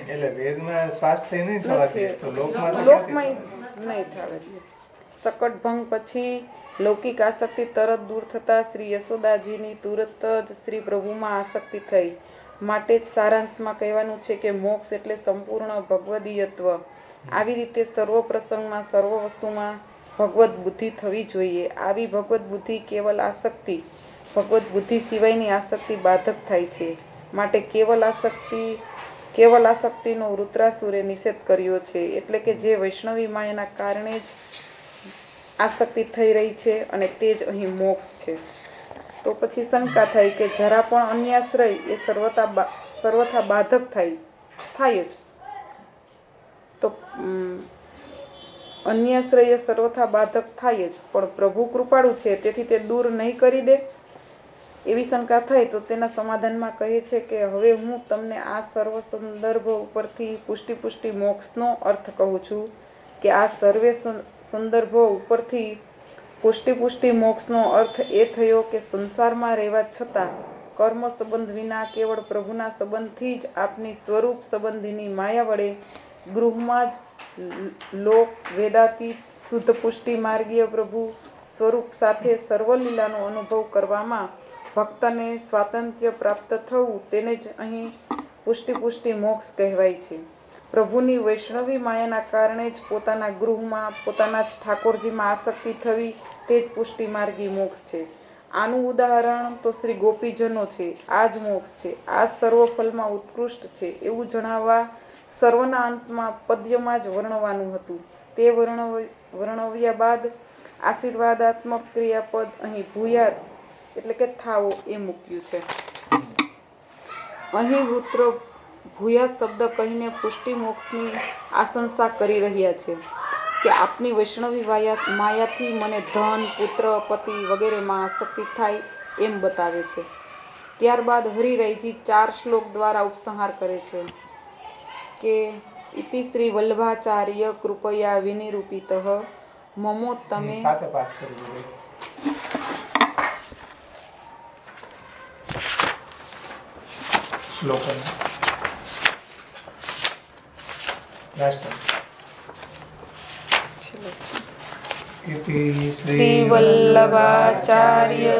એટલે વેદમાં સ્વાસ્થ્ય નહીં થવા દે તો લોકમાં નહીં થવા દે. સકટ ભંગ પછી લૌકિક આસક્તિ તરત દૂર થતા શ્રી યશોદાજીની તુરત જ શ્રી પ્રભુમાં આસક્તિ થઈ. માટે જ સારાંશમાં કહેવાનું છે કે મોક્ષ એટલે સંપૂર્ણ ભગવદીયત્વ. આવી રીતે સર્વ પ્રસંગમાં સર્વ વસ્તુમાં ભગવત બુદ્ધિ થવી જોઈએ. આવી ભગવત બુદ્ધિ ભગવત બુદ્ધિ સિવાયની આસક્તિ બાધક થાય છે. માટે કેવલ આસક્તિનો વૃત્રાસુરે નિષેધ કર્યો છે. એટલે કે જે વૈષ્ણવી માયાના કારણે જ આસક્તિ થઈ રહી છે અને તે જ અહીં મોક્ષ છે. તો પછી શંકા થાય કે જરા પણ અન્યાશ્રય એ સર્વથા બાધક થાય જ. તો અન્યાશ્રય સર્વથા બાધક થાય જ, પણ પ્રભુ કૃપાળુ છે તેથી તે દૂર નહીં કરી દે એવી શંકા થાય. તો તેના સમાધાનમાં કહે છે કે હવે હું તમને આ સર્વ સંદર્ભ ઉપરથી પુષ્ટિ મોક્ષનો અર્થ કહું છું કે આ સર્વે સંદર્ભો ઉપરથી પુષ્ટિ મોક્ષનો અર્થ એ થયો કે સંસારમાં રહેવા છતાં કર્મ સંબંધ વિના કેવળ પ્રભુના સંબંધથી જ આપની સ્વરૂપ સંબંધીની માયા વડે ગૃહમાં જ લોક વેદાતીત શુદ્ધ પુષ્ટિ માર્ગીય પ્રભુ સ્વરૂપ સાથે સર્વલીલાનો અનુભવ કરવામાં ભક્તને સ્વાતંત્ર્ય પ્રાપ્ત થવું તેને જ અહીં પુષ્ટિ મોક્ષ કહેવાય છે. પ્રભુની વૈષ્ણવી માયાના કારણે જ પોતાના ગૃહમાં પોતાના જ ઠાકોરજીમાં આસક્તિ થવી તે જ પુષ્ટિ માર્ગી મોક્ષ છે. આનું ઉદાહરણ તો શ્રી ગોપીજનો છે. આ જ મોક્ષ છે, આ સર્વ ફલમાં ઉત્કૃષ્ટ છે એવું જણાવવા સર્વના અંતમાં પદ્યમાં જ વર્ણવાનું હતું. તે વર્ણવ્યા બાદ આશીર્વાદાત્મક ક્રિયાપદ અહીં ભૂયાત એટલે કે થાવો એ મૂક્યું છે. અહીં વૃત્ર ભૂયાત શબ્દ કહીને પુષ્ટિ મોક્ષની આશંસા કરી રહ્યા છે કે આપની વૈષ્ણવી માયાથી મને ધન, પુત્ર, પતિ વગેરેમાં આસક્તિ થાય એમ બતાવે છે. ત્યારબાદ હરિરાયજી 4 શ્લોક દ્વારા ઉપસંહાર કરે છે કે ઇતિ શ્રી વલ્લભાચાર્ય કૃપયા વિનિરૂપિતઃ મમોત્તમે સાથે પાઠ કરી દીધો. શ્લોકન શ્રી વલ્લભાચાર્ય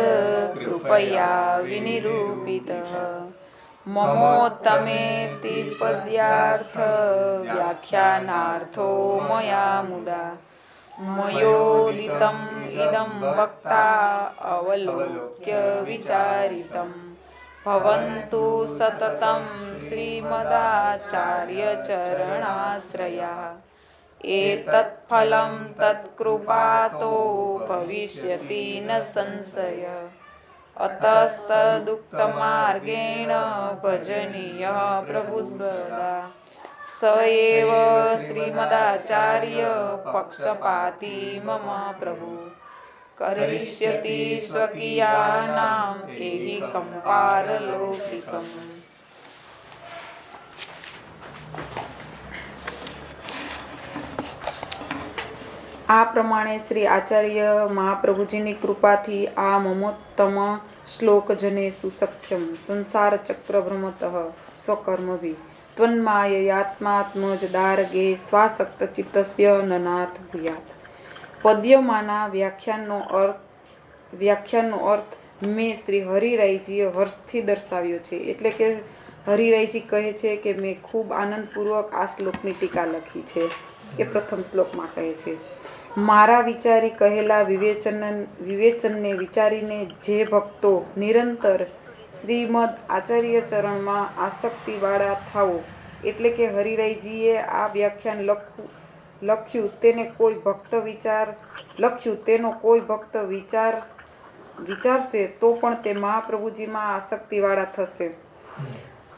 કૃપયા વિનિરૂપિતઃ મમોત્તમેતિ પદ્યાર્થ વ્યાખ્યાનાર્થો મયા મુદા મયોદિતમ ઇદં વક્તા અવલોક્ય વિચારિતમ ભવન્તુ સતતમ શ્રીમદાચાર્ય ચરણાશ્રયા એતત્ફલં તત્કૃપાતો ભવિષ્યતિ ન સંશય અતસ્તદુક્તમાર્ગેણ ભજનીય પ્રભુ સદા સ એવ શ્રીમદાચાર્ય પક્ષપાતી મમ પ્રભુ કરિષ્યતિ સ્વકીયાનામ એહિકં પારલૌકિકમ. આ પ્રમાણે શ્રી આચાર્ય મહાપ્રભુજીની કૃપાથી આ મમોત્તમ શ્લોક જનેષુ સખ્યમ સંસાર ચક્ર ભ્રમતઃ સ્વકર્મભિ ત્વન્માયયાત્માત્મજ દારગે સ્વાસક્ત ચિત્તસ્ય નનાથ ભૂયાત. પદ્યમાંના વ્યાખ્યાનનો અર્થ મેં શ્રી હરિરાયજીએ હર્ષથી દર્શાવ્યો છે. એટલે કે હરિરાયજી કહે છે કે મેં ખૂબ આનંદપૂર્વક આ શ્લોકની ટીકા લખી છે. એ પ્રથમ શ્લોકમાં કહે છે, મારા વિચારી કહેલા વિવેચનને વિચારીને જે ભક્તો નિરંતર શ્રીમદ આચાર્ય ચરણમાં આસક્તિવાળા થાવો. એટલે કે હરિરાયજીએ આ વ્યાખ્યાન લખ્યું તેનો કોઈ ભક્ત વિચારશે તો પણ તે મહાપ્રભુજીમાં આસક્તિવાળા થશે.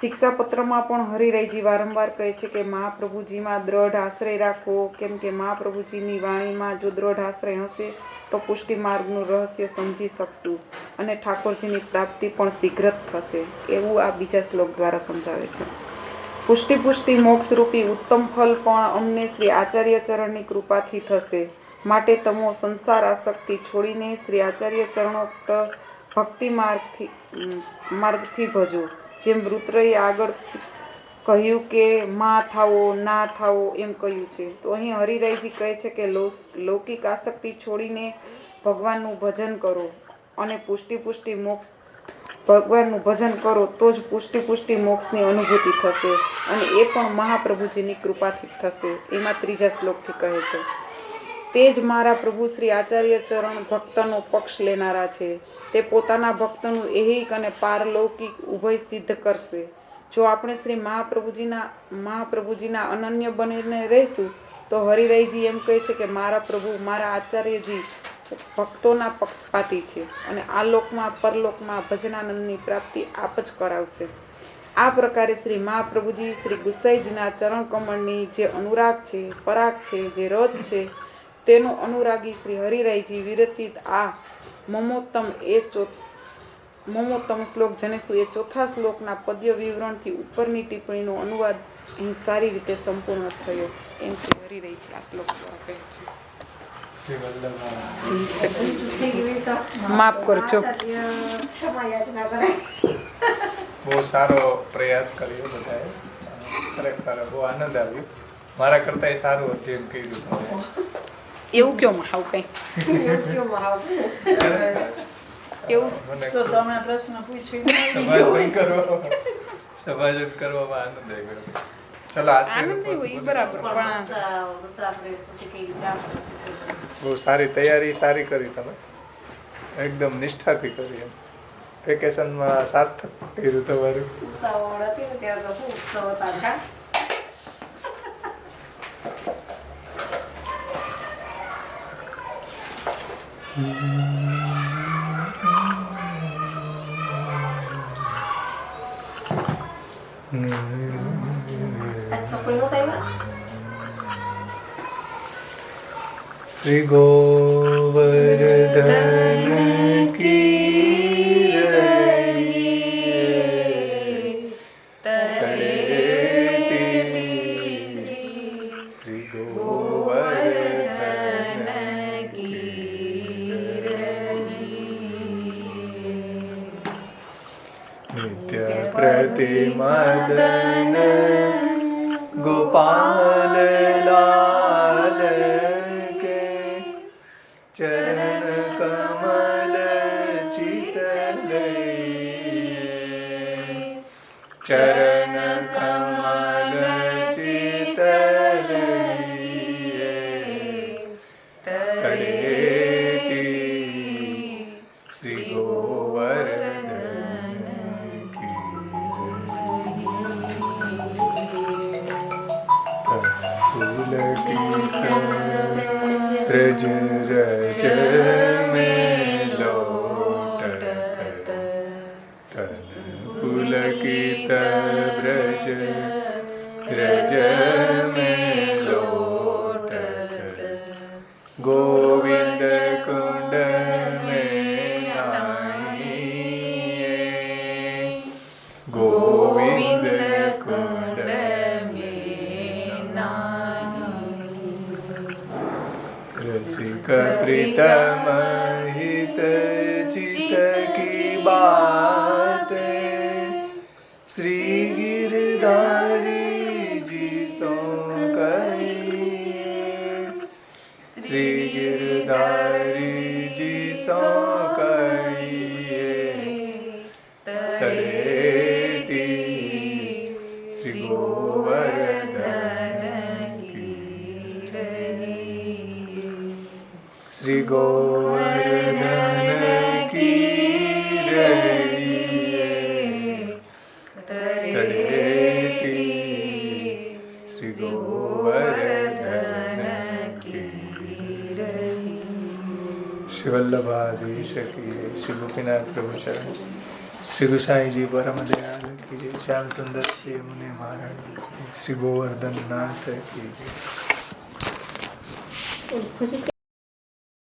શિક્ષાપત્રમાં પણ હરિરાયજી વારંવાર કહે છે કે મહાપ્રભુજીમાં દ્રઢ આશ્રય રાખવો, કેમ કે મહાપ્રભુજીની વાણીમાં જો દ્રઢ આશ્રય હશે તો પુષ્ટિ માર્ગનું રહસ્ય સમજી શકશું અને ઠાકોરજીની પ્રાપ્તિ પણ શીઘ્ર જ થશે, એવું આ બીજા શ્લોક દ્વારા સમજાવે છે. પુષ્ટિ મોક્ષરૂપી ઉત્તમ ફલ પણ અમને શ્રી આચાર્ય ચરણની કૃપાથી થશે, માટે તમો સંસાર આસક્તિ છોડીને શ્રી આચાર્ય ચરણોક્ત ભક્તિ માર્ગથી ભજો. જેમ વૃત્રએ આગળ કહ્યું કે માં થાવો ના થાવો એમ કહ્યું છે, તો અહીં હરિરાયજી કહે છે કે લૌકિક આસક્તિ છોડીને ભગવાનનું ભજન કરો અને પુષ્ટિ મોક્ષ ભગવાનનું ભજન કરો તો જ પુષ્ટિ મોક્ષની અનુભૂતિ થશે અને એ પણ મહાપ્રભુજીની કૃપાથી થશે. એમાં 3જા શ્લોકથી કહે છે, તે જ મારા પ્રભુ શ્રી આચાર્ય ચરણ ભક્તનો પક્ષ લેનારા છે. તે પોતાના ભક્તનું એહિક અને પારલૌકિક ઉભય સિદ્ધ કરશે. જો આપણે શ્રી મહાપ્રભુજીના અનન્ય બનીને રહીશું તો હરિરાયજી એમ કહે છે કે મારા પ્રભુ મારા આચાર્યજી ભક્તોના પક્ષપાતી છે અને આ લોકમાં પરલોકમાં ભજનાનંદની પ્રાપ્તિ આપ જ કરાવશે. આ પ્રકારે શ્રી મહાપ્રભુજી શ્રી ગુસાઈજીના ચરણ કમળની જે અનુરાગ છે, પરાગ છે, જે રથ છે, તેનો અનુરાગી શ્રી હરિરાયજી વિરચિત આ મમોત્તમ શ્લોક જનેસુ એ 4થા શ્લોકના પદ્ય વિવરણથી ઉપરની ટિપ્પણીનો અનુવાદ અહીં સારી રીતે સંપૂર્ણ થયો, એમ શ્રી હરિરાયજી આ શ્લોક દ્વારા કહે છે. માફ કરજો. બહુ સારો પ્રયાસ કર્યો બધાએ, ખરેખર બહુ આનંદ આવ્યો. મારા કરતા સારું અધ્યયન કર્યું તમે. એવું કયો મહાવ કઈ એવું તો તમે પ્રશ્ન પૂછ્યો સભાજન કરવામાં આનંદ આવ્યો. ચલો આનંદ હોય બરાબર, પણ બહુ સારી તૈયારી સારી કરી તમે, એકદમ નિષ્ઠાથી કરી. એમ વેકેશનમાં સાર્થક કર્યું તમારું. શ્રી ગોવર્ધન કી શ્રી ગોવર્ધન નિત્ય પ્રતિમદન ગોપાલ લાલ કે ચરણ કમલ ચિતલય, ચરણ કમલ ચિતલય તળેટી શ્રી ગોવર્ધન રજ રજ में लौट पुलकित ब्रज रज में लौट गोविंद कुंड में आइए, गोविंद कुंड रसिक प्रीतम हित चित की बात श्री गिरधारी जी सो कहिए, श्री गिरधारी जी सो कहिए तड़ेटी श्री गोवर्धन श्री गोवर्धन की रहिए तड़ेटी श्री गोवर्धन की रहिए। श्री वल्लभाधीश की श्री गोपीनाथ प्रभु चरण શ્રી ગુસાઈજી પરમ દયાળ કી જય. શ્યામ સુંદર છે મુનિ મહારાજ કી જય. શ્રી ગોવર્ધન નાથ કી જય.